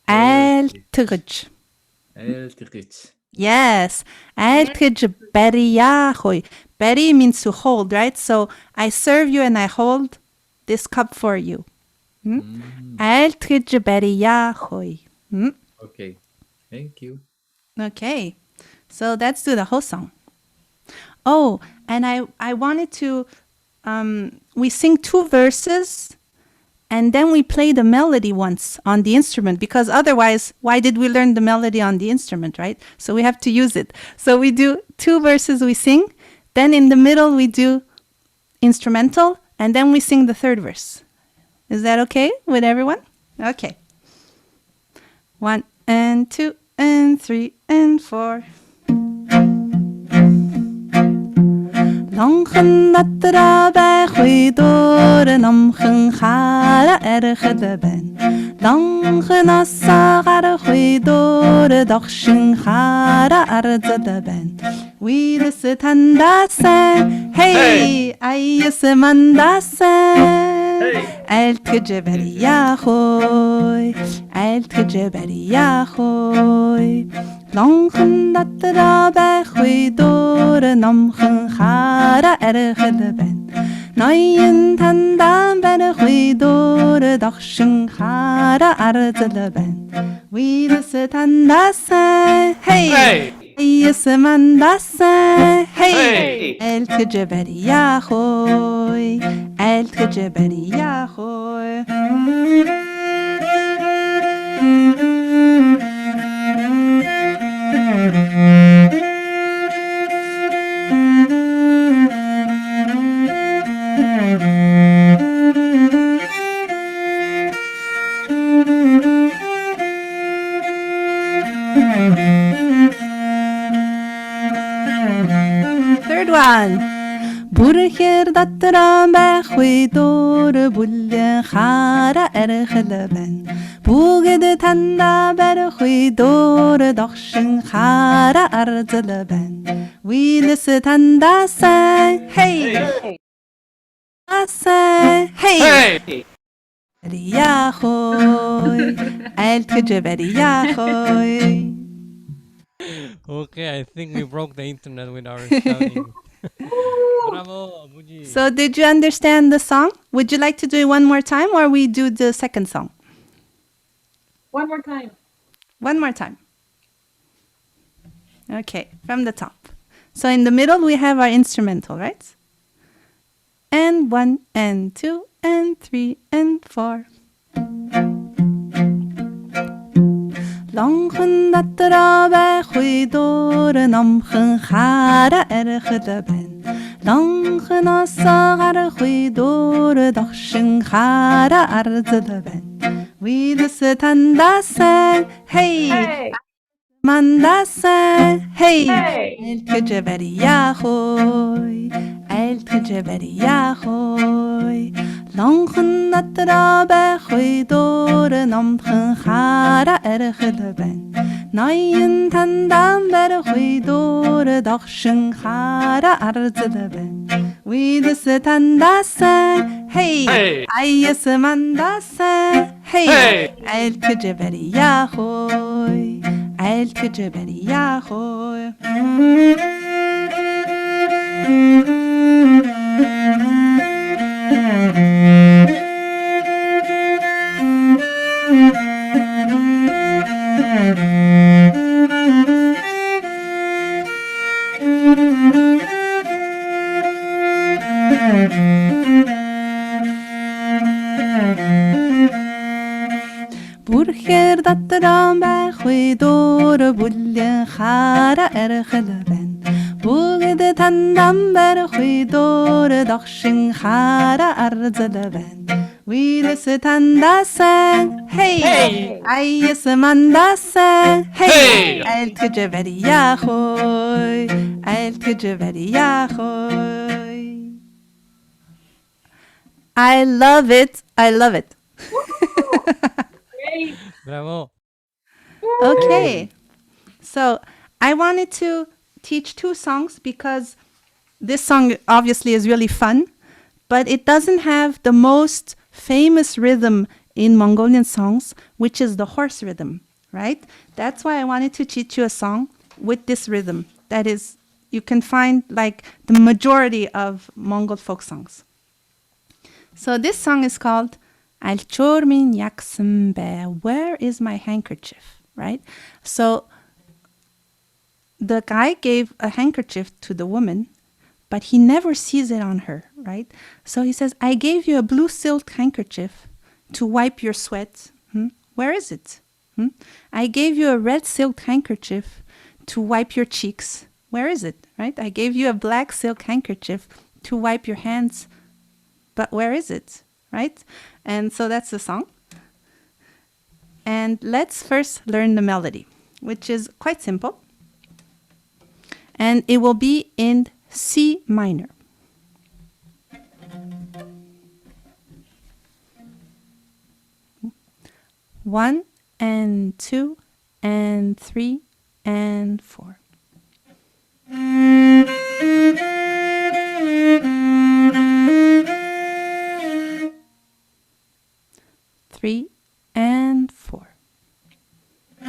A: Eltrij. Yes, Eltrij beriachoi. Beri means to hold, right? So I serve you and I hold this cup for you. Eltrij beriachoi.
G: Okay, thank you.
A: Okay, so let's do the whole song. Oh, and I wanted to, we sing 2 verses and then we play the melody once on the instrument, because otherwise, why did we learn the melody on the instrument, right? So we have to use it. So we do 2 verses, we sing, then in the middle we do instrumental, and then we sing the 3rd verse. Is that okay with everyone? Okay. 1 and 2 and 3 and 4. Longen natra bij goeidore namgen gara erge de ben. Longen assa gara goeidore dagshin gara arze de ben. Wie de se tanda sen, hey, ay se manda sen. El tjeberi yahoy, el tjeberi yahoy. Longen natra bij goeidore namgen gara erge de ben. Noyen tanda bij goeidore dagshin gara arze de ben. Wie de se tanda sen, hey. يسمن hey el tjeberi yahoy el tjeberi yahoy. Third one. Burger datra bij goeidore bulle gara erge ben. Boege de tanda bij goeidore dagshin gara arze ben. Wie de tanda say, hey. Say, hey. Yahoy, el tjeberi yahoy.
C: Okay, I think we broke the internet with our shouting. Bravo, Bujee.
A: So did you understand the song? Would you like to do it one more time, or we do the second song?
E: One more time.
A: One more time. Okay, from the top. So in the middle we have our instrumental, right? And 1 and 2 and 3 and 4. Longen datra bij goeidore namgen gara erge de ben. Longen assa gara goeidore dagshin gara arze de ben. Wie de se tanda sen, hey. Manda sen, hey. El tjeberi yahoy, el tjeberi yahoy. Longen datra bij goeidore namgen gara erge de ben. Noyen tandam bij goeidore dagshin gara arze de ben. Wie de se tanda sen, hey. Ay se manda sen, Hey! I'll to Jebedi Yahoy. I'll to Jebedi Yahoy. Burger dat er aan bij goeie door de boelje gara ergele ben. Boege de tandam bij goeie door de dagschen gara arzele ben. Wie is het tanda sang? Hey! Ai is een manda sang? Hey! Eil tuje veri yahoy. Eil tuje veri yahoy. I love it. I love it.
E: Great.
C: Bravo.
A: Okay. So I wanted to teach two songs because this song obviously is really fun, but it doesn't have the most famous rhythm in Mongolian songs, which is the horse rhythm, right? That's why I wanted to teach you a song with this rhythm. That is, you can find like the majority of Mongol folk songs. So this song is called Al Chormin Yaksimbe, where is my handkerchief, right? So the guy gave a handkerchief to the woman, but he never sees it on her, right? So he says, I gave you a blue silk handkerchief to wipe your sweat. Where is it? I gave you a red silk handkerchief to wipe your cheeks. Where is it, right? I gave you a black silk handkerchief to wipe your hands, but where is it, right? And so that's the song. And let's first learn the melody, which is quite simple. And it will be in C minor. One and two and three and four. Three and four.
C: Hey,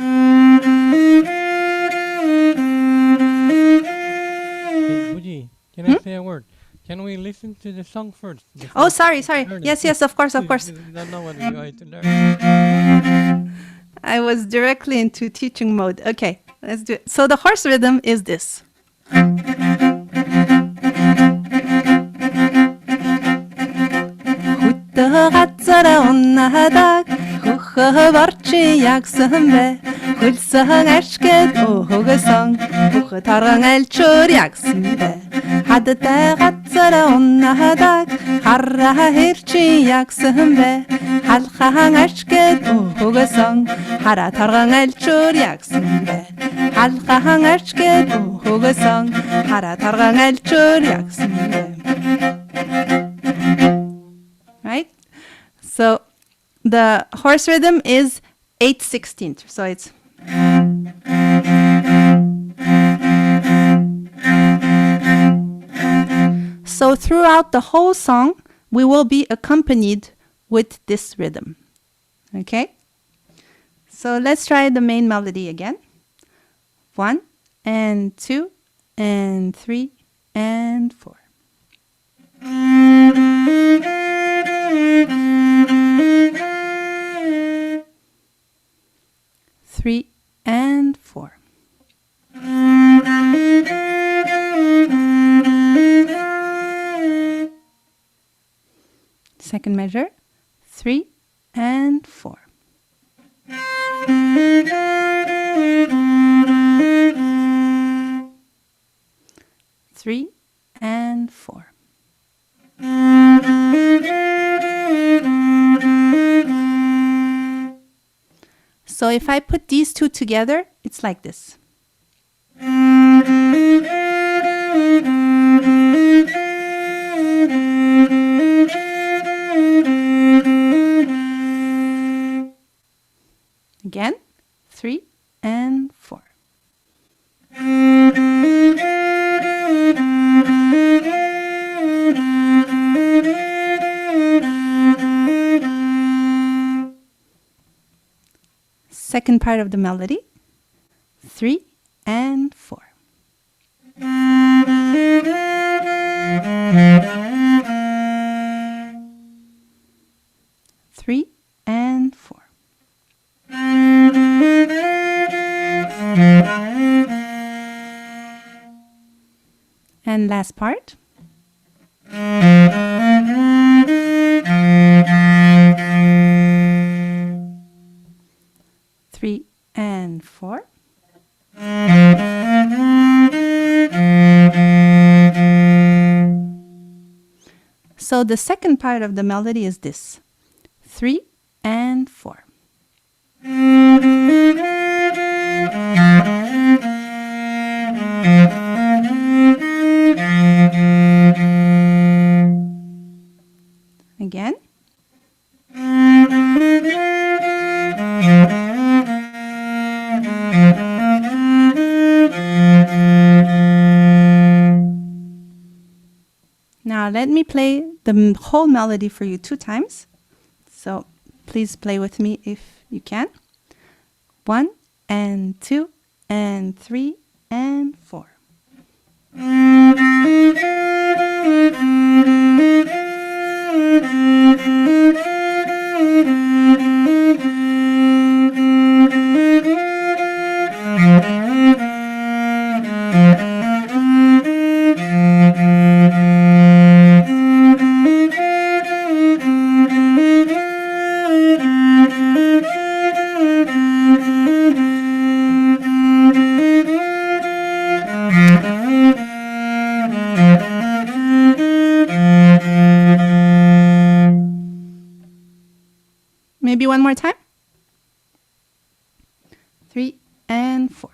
C: Bujee, can I say a word? Can we listen to the song first?
A: Oh, sorry. Yes, of course.
C: You don't know what we're going to learn.
A: I was directly into teaching mode. Okay, let's do it. So the horse rhythm is this. Hulsang ashket ohogosang tarang elchur yaksimbe hadda gatsara onnahadak harra hirchi yaksimbe halkhang ashket ohogosang hara tarang elchur yaksimbe halkhang ashket ohogosang hara tarang elchur yaksimbe. Right? So the horse rhythm is 8/16. So it's so throughout the whole song, we will be accompanied with this rhythm. Okay? So let's try the main melody again. 1 and 2 and 3 and 4. Three and 4. Second measure, 3 and 4. Three and 4. So if I put these two together, it's like this. Again, 3 and 4. second part of the melody. 3 and 4. Three and 4. And last part. Three and 4. So the second part of the melody is this. 3 and 4. Again. Now let me play the whole melody for you 2 times. So please play with me if you can. 1 and 2 and 3 and 4. Maybe one more time. 3 and 4.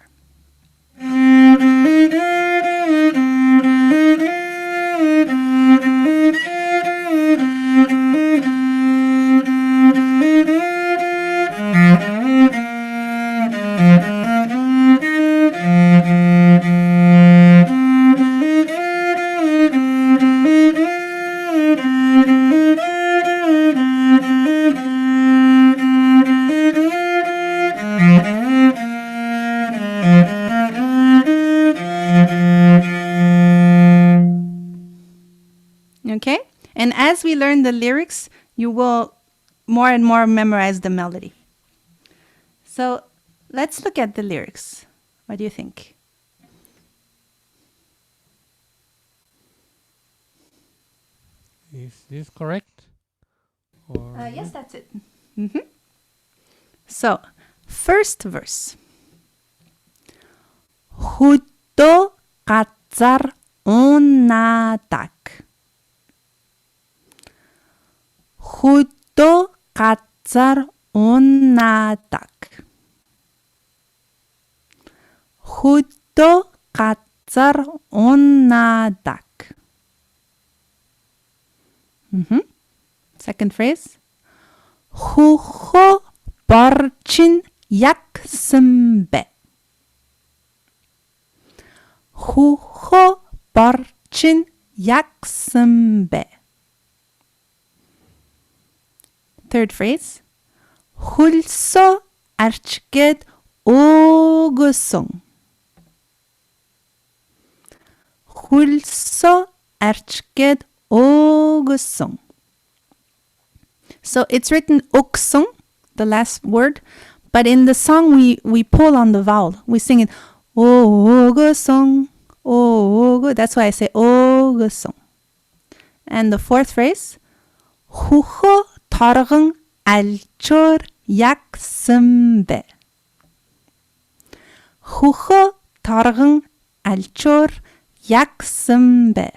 A: Okay? And as we learn the lyrics, you will more and more memorize the melody. So let's look at the lyrics. What do you think?
C: Is this correct? Or
A: Yes, that's it. So, first verse. Huto katsar onatak. Huto katsar onatak. Huto katsar onatak. Second phrase. Huho barchin yaksimbe. Huho barchin yaksimbe. Third phrase. Hulso archged ogusung. Hulso archged ogusung. So it's written oksung, the last word, but in the song we pull on the vowel. We sing it ogusung, ogu. That's why I say ogusung. And the fourth phrase, huho targung alchor yaksimbe. Huho targung alchor yaksimbe.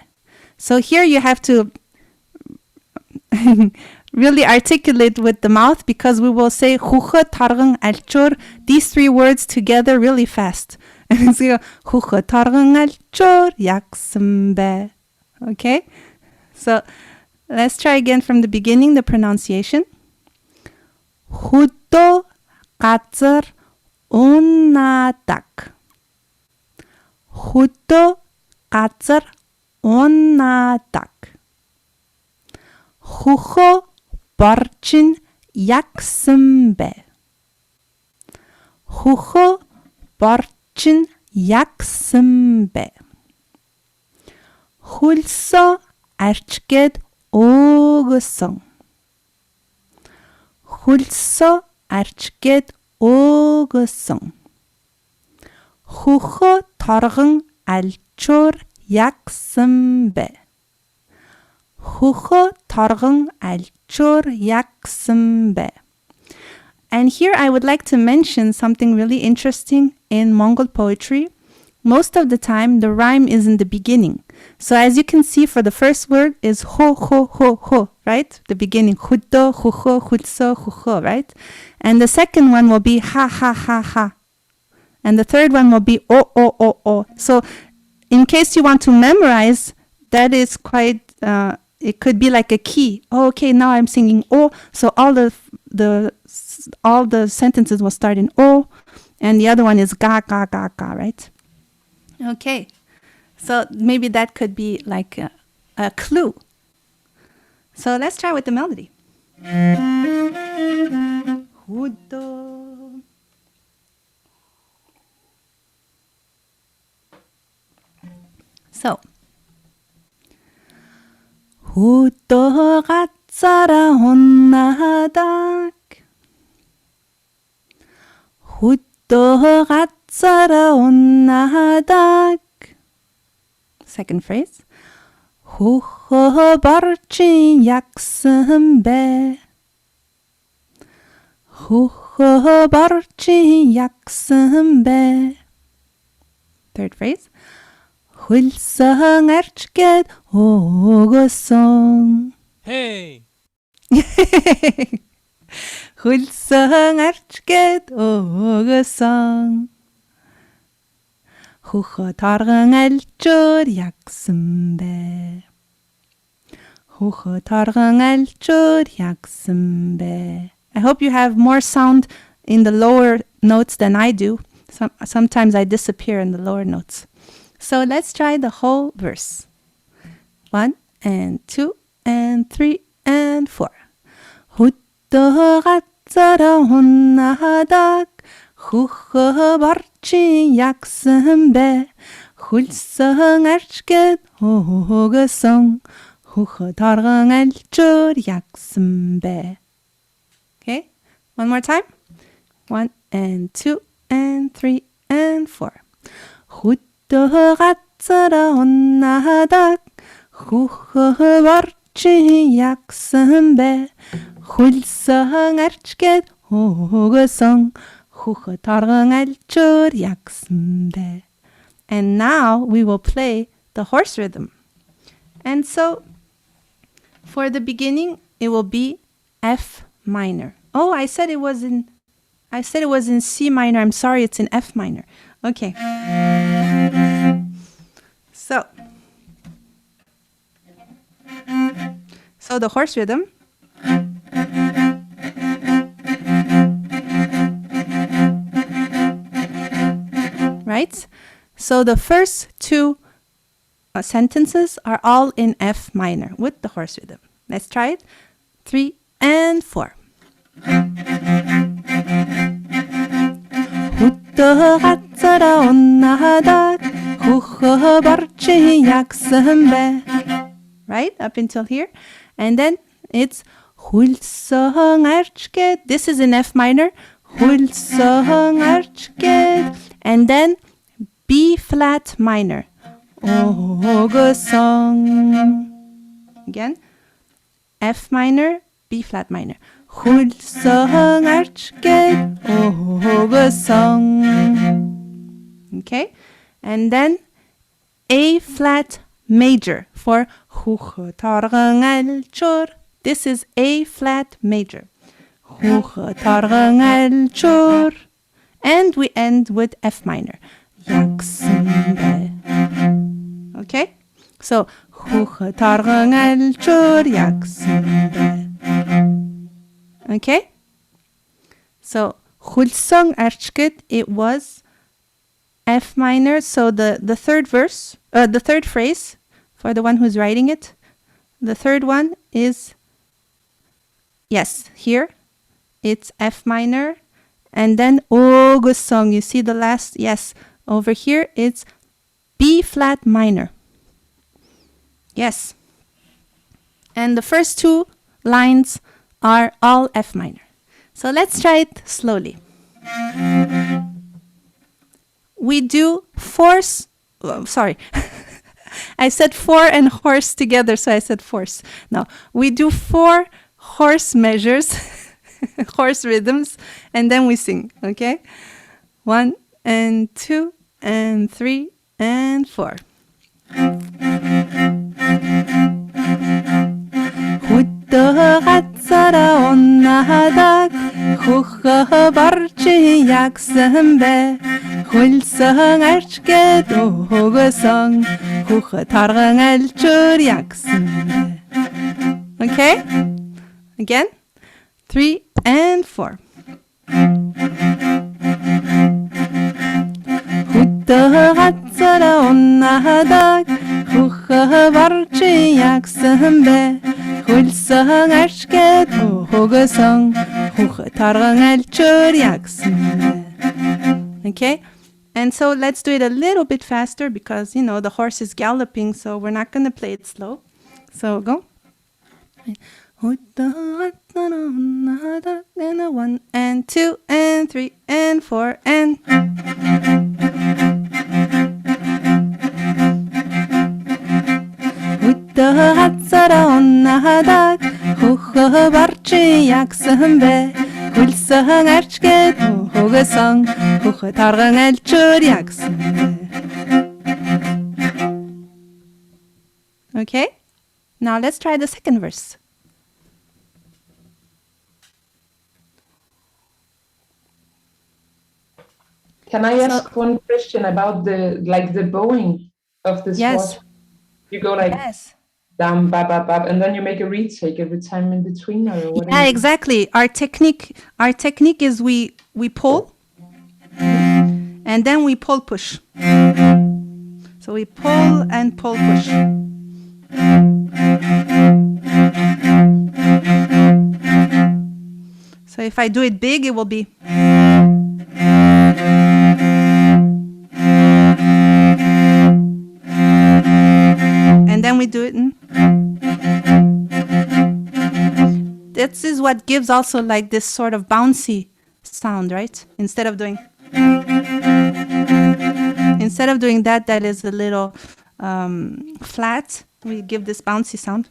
A: So here you have to really articulate with the mouth, because we will say huche targung alchor, these 3 words together really fast. And it's huche targung alchor yaksimbe. Okay? So let's try again from the beginning, the pronunciation. Huto katsar onatak. Huto katsar onatak. Hucho barchin yaksimbe. 후호 버친 약슴배 훌서 арчгээд өөгсөн 훌서 арчгээд өөгсөн хөхөө торгон альчуур ягсан бэ хөхөө торгон альчуур ягсан бэ. And here I would like to mention something really interesting in Mongol poetry. Most of the time, the rhyme is in the beginning. So as you can see, for the first word is ho, right? The beginning, huddo, huho, hutso, huho, right? And the second one will be ha. And the third one will be o. So in case you want to memorize, that is quite, it could be like a key. Oh, okay, now I'm singing o. So all the sentences will start in o. And the other one is ga, right? Okay, so maybe that could be like a clue. So let's try with the melody. Hudo. So, Hudo gatsara honnadak. Hudo gatsara honnadak. Second phrase. Huho barchin yaksan be. Huho barchin yaksan be. Third phrase. Hulsang archget ogosong.
C: Hey!
A: Hulsang archget ogosong. Hucho targang alchur yaksan be. Hucho targang alchur yaksan be. I hope you have more sound in the lower notes than I do. Sometimes I disappear in the lower notes. So let's try the whole verse. 1 and 2 and 3 and 4. Hutto gatsara honnadak. Hucho barchin yaksan be. Hulsang archget ogosong. Hucho targang alchur yaksan be. Okay, one more time. 1 and 2 and 3 and 4. Hutto gatsara honnadak. Hucho barchin yaksan be. Hulsang archget ogosong. Hucho targang alchur yaksan be. And now we will play the horse rhythm. And so for the beginning it will be F minor. Oh, I said it was in C minor. I'm sorry, it's in F minor. Okay. So the horse rhythm. Right? So the first two sentences are all in F minor with the horse rhythm. Let's try it. 3 and 4. Hutto gatsara honnadak. Hucho barchin yaksan be. Right? Up until here. And then it's hulsang archget. This is in F minor. Hulsang archget. And then B flat minor. Ogosong. Again. F minor, B flat minor. Hulsang archget ogosong. Okay? And then A flat major for hucho targang alchur. This is A flat major. Hucho targang alchur. And we end with F minor. Yaksan be. Okay? So, hucho targang alchur yaksan be. Okay? So, hulsang archget, it was F minor. So the third verse, the third phrase, for the one who's writing it, the third one is, yes, here, it's F minor, And then 오그성. You see the last? Yes. Over here, it's B flat minor. Yes. And the first two lines are all F minor. So let's try it slowly. We do force. Sorry. I said four and horse together, so I said force. No, we do 4 horse measures, horse rhythms, and then we sing, okay? 1 and 2 and 3 and 4. 후떠갔어라 온나닥 후허버치 약선배 훌성알치게도 호거성 후허타랑알 줄 약선배. Okay? Again? 3 and 4. 후떠갔어라 온나닥 후허버치 약선배 훌성알치게도 호거성 후허타랑알 줄 약선배. Okay? And so let's do it a little bit faster because, the horse is galloping, so we're not going to play it slow. So go. 1 and 2 and 3 and 4 and 후떠갔어라 온나닥 후허버치 약선배 훌성알치게도 호거성 후허타랑알 줄 약선배. Okay? Now let's try the second verse.
H: Can I ask one question about the bowing of this
A: Yes.
H: watch? You go like
A: Yes.
H: dam ba ba ba, and then you make a reed shake every time in between, or what?
A: Yeah, exactly. Our technique is we pull and then we pull push. So we pull and pull push. So if I do it big, it will be. And then we do it. This is what gives also like this sort of bouncy sound, right? Instead of doing that is a little flat. We give this bouncy sound.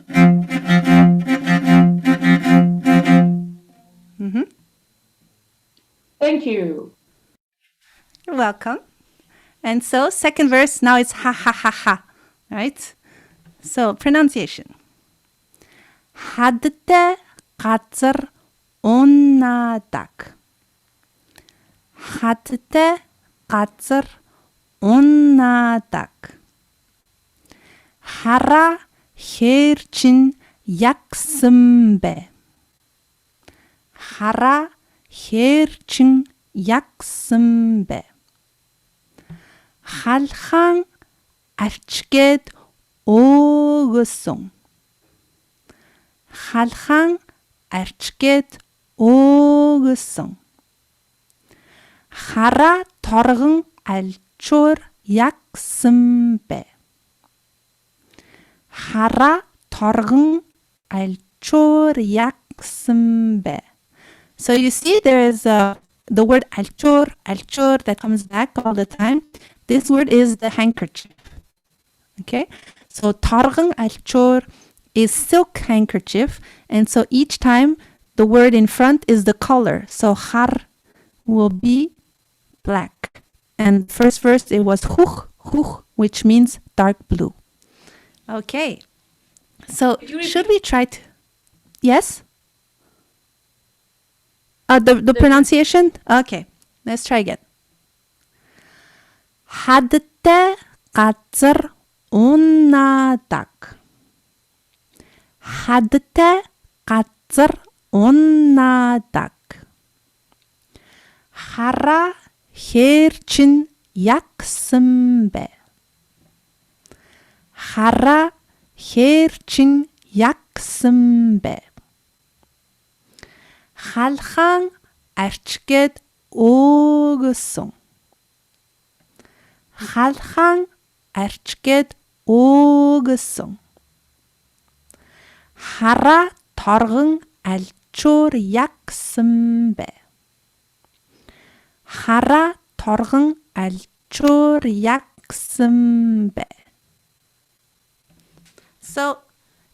H: Thank you.
A: You're welcome. And so second verse, now it's ha ha ha ha, right? So pronunciation. Hadte 가ጽር 온나닥. hadte 가ጽır 온나닥. 하라 헬친 약슴배. 하라 헬친 약슴배. халхан арчгээд өөгсөн. халхан арчгээд өөгсөн. хараа торгон альчуур ягсан бэ. хараа торгон альчуур ягсан бэ. So you see there is the word alchur that comes back all the time. This word is the handkerchief. Okay? So targın alchur is silk handkerchief. And so each time the word in front is the color. So har will be black. And first verse it was hukh, which means dark blue. Okay. So should we try to... Yes? The pronunciation? Okay. Let's try again. hadte 가ጽır 온나닥. hadte 가ጽır 온나닥. 하라 헬친 약슴배. 하라 헬친 약슴배. халхан арчгээд 오그송. халхан арчгээд 오그송. хараа торгон альчуур ягсан бэ. хараа торгон альчуур ягсан бэ. So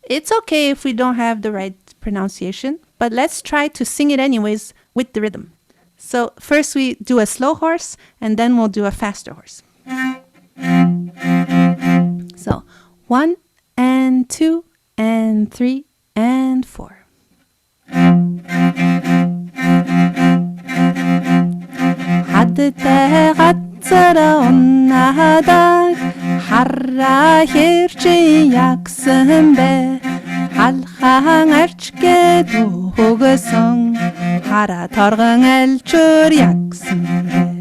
A: it's okay if we don't have the right pronunciation, but let's try to sing it anyways with the rhythm. So first we do a slow horse and then we'll do a faster horse. So 1 and 2 and 3 and 4. حدد قدر النهدك حرا هيرجي يكسن به حلخان ارچke دوغسون حرا ترغن الچور يكسن به.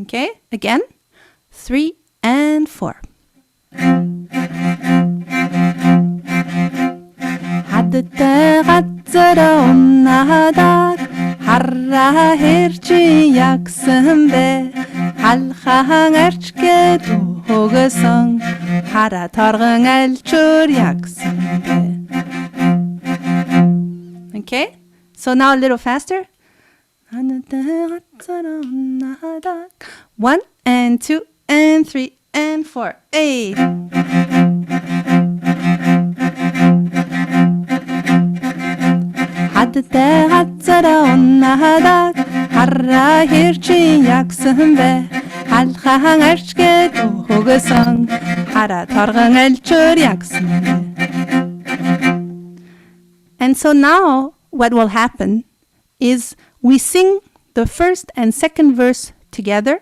A: Okay, again, 3 and 4. حدد قدر النهدك حرا هيرجي يكسن به حلخان ارچke دوغسون حرا ترغن الچور يكسن به. Okay, so now a little faster. 1 and 2 and 3 and 4. Hey. حدد قدر النهدك حرا هيرجي يكسن به حلخان ارچke دوغسون حرا ترغن الچور يكسن به. And so now what will happen is we sing the first and second verse together,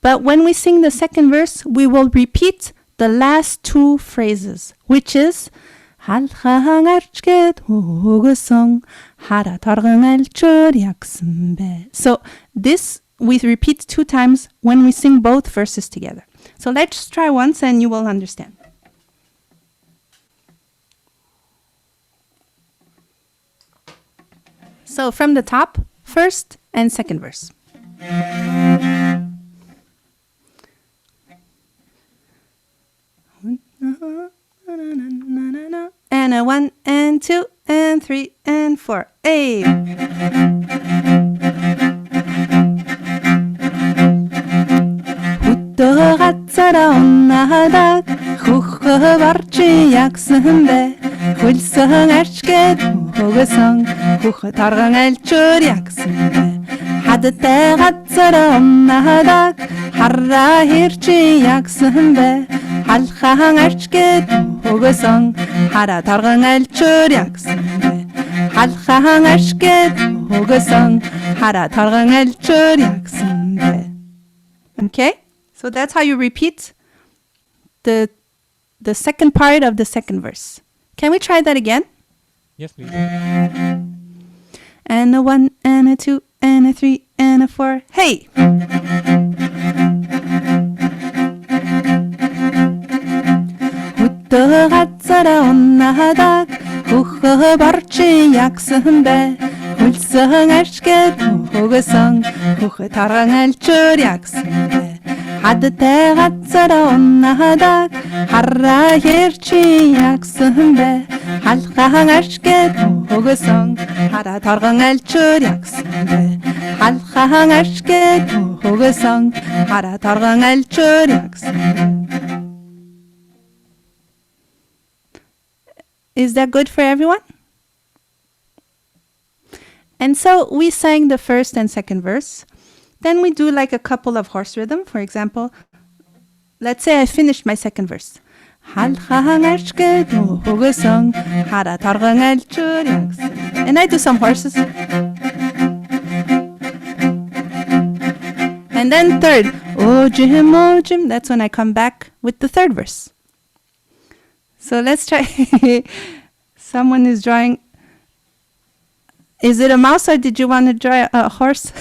A: but when we sing the second verse, we will repeat the last two phrases, which is حلخان ارچke دوغسون حرا ترغن الچور يكسن به. So this we repeat 2 times when we sing both verses together. So let's try once and you will understand. So from the top, first and second verse. And a 1 and 2 and 3 and 4. Hey. huttugadzara onnahadag huchbarchi yaksanbe hulsang archket hugasang huchatargang elchur yaksanbe hadtagadzara onnahadag harra hirchi yaksanbe halchang archket hugasang haratargang elchur yaksanbe halchang archket hugasang haratargang elchur yaksanbe. Okay, so that's how you repeat the second part of the second verse. Can we try that again?
C: Yes, please.
A: And a 1 and a 2 and a 3 and a 4. Hey! huttugadzara onnahadag huchbarchi yaksanbe hulsang archket hugasang huchatargang elchur yaksanbe hadtagadzara onnahadag harra hirchi yaksanbe halchang archket hugasang haratargang elchur yaksanbe halchang archket hugasang haratargang elchur yaksanbe. Is that good for everyone? And so we sang the first and second verse. Then we do like a couple of horse rhythm. For example, let's say I finished my second verse. And I do some horses. And then third, oh Jim, that's when I come back with the third verse. So let's try. Someone is drawing. Is it a mouse or did you want to draw a horse?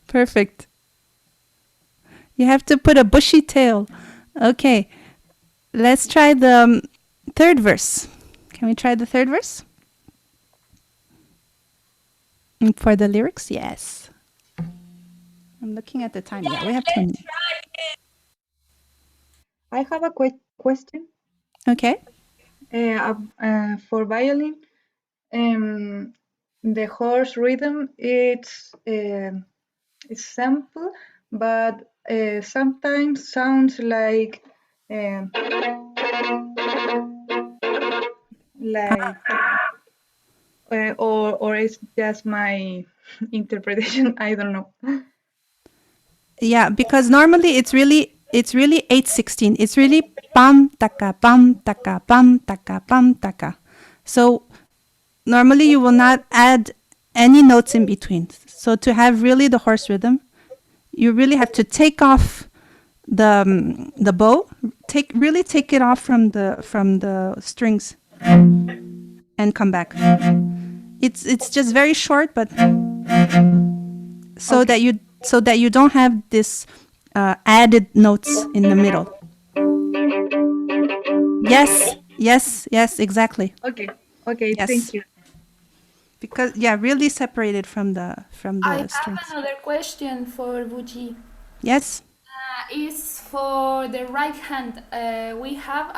A: Perfect. You have to put a bushy tail. Okay. Let's try the third verse. Can we try the third verse? For the lyrics, yes. I'm looking at the time. Yeah, we have 10 minutes.
I: I have a question.
A: Okay.
I: For violin, the horse rhythm it's simple, but sometimes sounds like or it's just my interpretation. I don't know.
A: Yeah, because normally it's really 8/16. It's really bam taka bam taka bam taka bam taka. So normally you will not add any notes in between. So to have really the horse rhythm, you really have to take off the bow, take it off from the strings and come back. It's just very short, but so that you don't have this added notes in the middle. Yes, exactly.
I: Okay,
A: Yes.
I: thank you.
A: Because really separated from the
D: I
A: strings.
D: have another question for Bujee.
A: Yes.
D: Is for the right hand. We have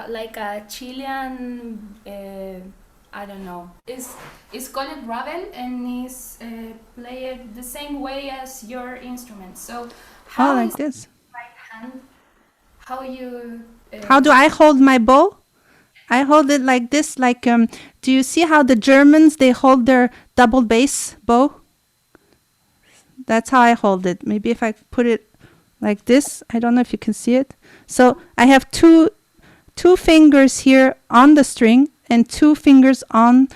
D: like a Chilean. I don't know. It's called rabel and is played the same way as your instrument. So how
A: like
D: is
A: this.
D: right hand? How you?
A: How do I hold my bow? I hold it like this. Like do you see how the Germans they hold their double bass bow? That's how I hold it. Maybe if I put it like this, I don't know if you can see it. So I have two fingers here on the string and 2 fingers on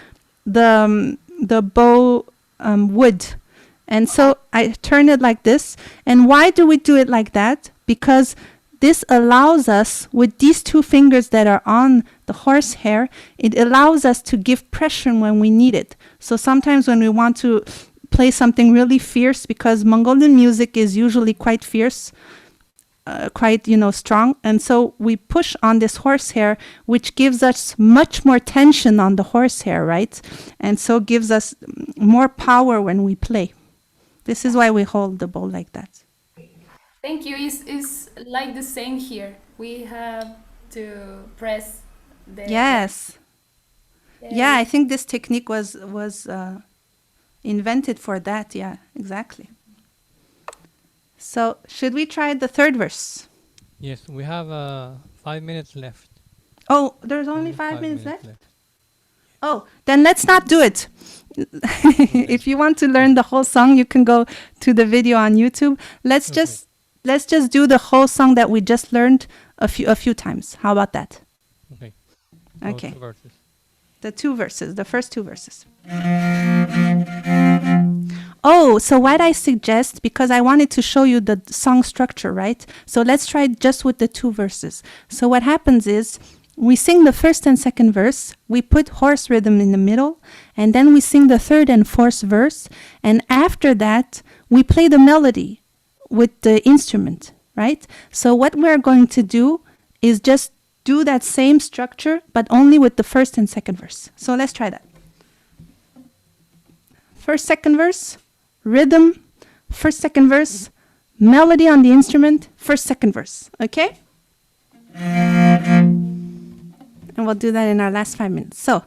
A: the bow wood. And so I turn it like this. And why do we do it like that? Because this allows us, with these 2 fingers that are on the horsehair, it allows us to give pressure when we need it. So sometimes when we want to play something really fierce, because Mongolian music is usually quite fierce, quite, strong. And so we push on this horsehair, which gives us much more tension on the horsehair, right? And so gives us more power when we play. This is why we hold the bow like that.
D: Thank you. It's like the same here. We have to press the.
A: Yes. Yeah, I think this technique was invented for that. Yeah, exactly. So should we try the third verse?
C: Yes, we have 5 minutes left.
A: Oh, there's only 5 minutes left? Oh, then let's not do it. If you want to learn the whole song, you can go to the video on YouTube. Let's just do the whole song that we just learned a few times. How about that?
C: Okay.
A: Okay.
C: 2 verses.
A: The 2 verses, the first 2 verses. Oh, so what I suggest, because I wanted to show you the song structure, right? So let's try just with the 2 verses. So what happens is we sing the first and second verse, we put horse rhythm in the middle, and then we sing the third and fourth verse, and after that we play the melody with the instrument, right? So what we're going to do is just do that same structure, but only with the first and second verse. So let's try that. First, second verse, rhythm, first, second verse, melody on the instrument, first, second verse. Okay? And we'll do that in our last 5 minutes. So,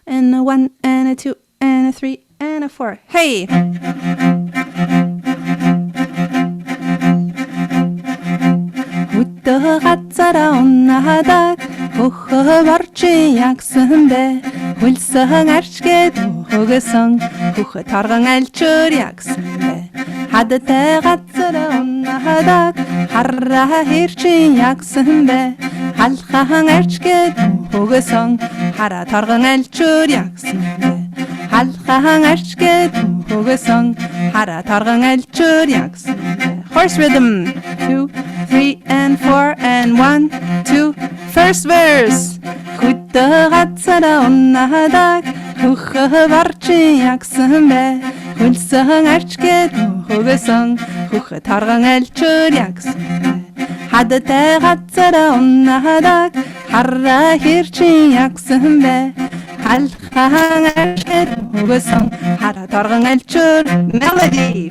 A: and a 1, and a 2, and a 3, and a 4. Hey! Уттагацара уннадаг хөхөөрч ягсанбэ хөлсөн арчгээд хөгсөн хөхө торгон альчөр ягсанбэ хадтай гацара уннадаг харра хэрч ягсанбэ халхан арчгээд хөгсөн хара торгон альчөр ягсанбэ халхан арчгээд хөгсөн хара торгон альчөр ягсанбэ. Horse rhythm. 2, 3, and 4, and 1, 2. First verse. Хуттагацара уннадаг хөхөөрч ягсанбэ хөлсөн арчгээд хөгсөн хөхө торгон альчөр ягсанбэ хадтай гацара уннадаг харра хэрч ягсанбэ халхан арчгээд 호그성 하라 덜강할 줄 멜로디.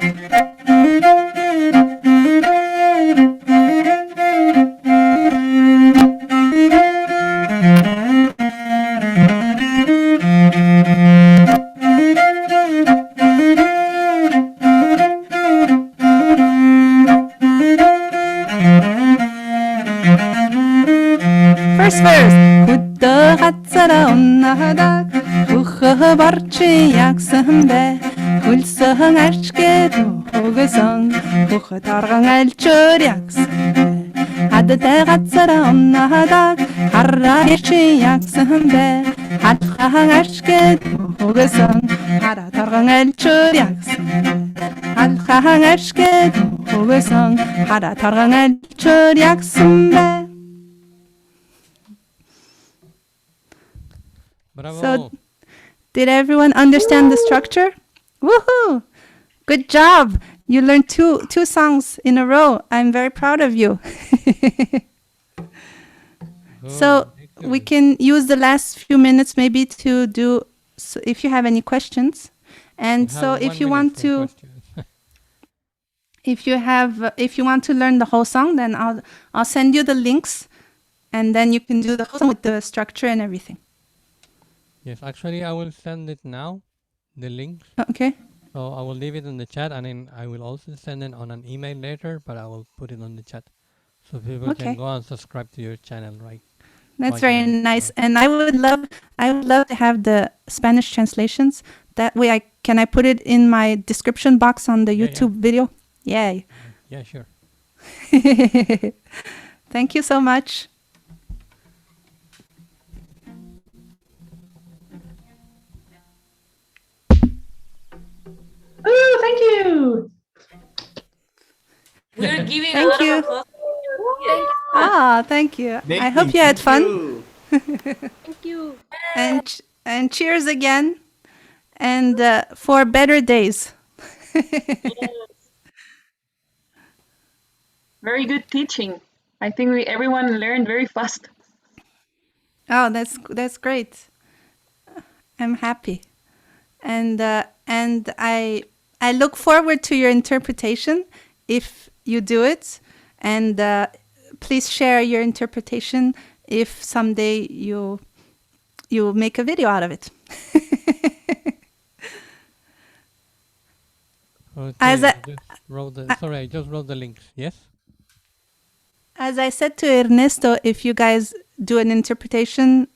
A: First verse. 후떠가짜라 온나하다 후허버치 약선배 훌성 아시게도 호그성 후허더강할 줄 약선배 하드대가짜라 온나하다 하라리치 약선배 하드강 아시게도 호그성 하라더강할 줄 약선배 하드강 아시게도 호그성 하라더강할 줄 약선배.
C: Bravo.
A: So, did everyone understand the structure? Woohoo! Good job! You learned two songs in a row. I'm very proud of you. So, we can use the last few minutes maybe to do, so if you have any questions. And so if you want to, if you want to learn the whole song, then I'll send you the links, and then you can do the whole song with the structure and everything.
C: Yes, actually, I will send it now, the links.
A: Okay.
C: So I will leave it in the chat, and then I will also send it on an email later, but I will put it on the chat. So people can go and subscribe to your channel, right?
A: That's very nice. And I would love to have the Spanish translations. That way can I put it in my description box on the YouTube video? Yay.
C: Yeah, sure.
A: Thank you so much.
H: Oh, thank you.
E: We're giving
A: Thank you. Thank you. I hope you had fun.
J: Thank you.
A: And cheers again. And for better days.
I: Very good teaching. I think everyone learned very fast.
A: Oh, that's great. I'm happy. And I look forward to your interpretation if you do it. And please share your interpretation if someday you make a video out of it.
C: Okay,
A: I
C: just wrote the links. Yes?
A: As I said to Ernesto, if you guys do an interpretation,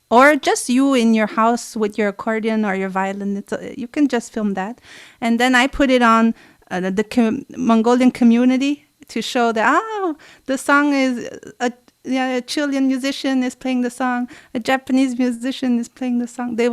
A: or just you in your house with your accordion or your violin, you can just film that. And then I put it on the Mongolian community to show that, the song is, a Chilean musician is playing the song, a Japanese musician is playing the song. They will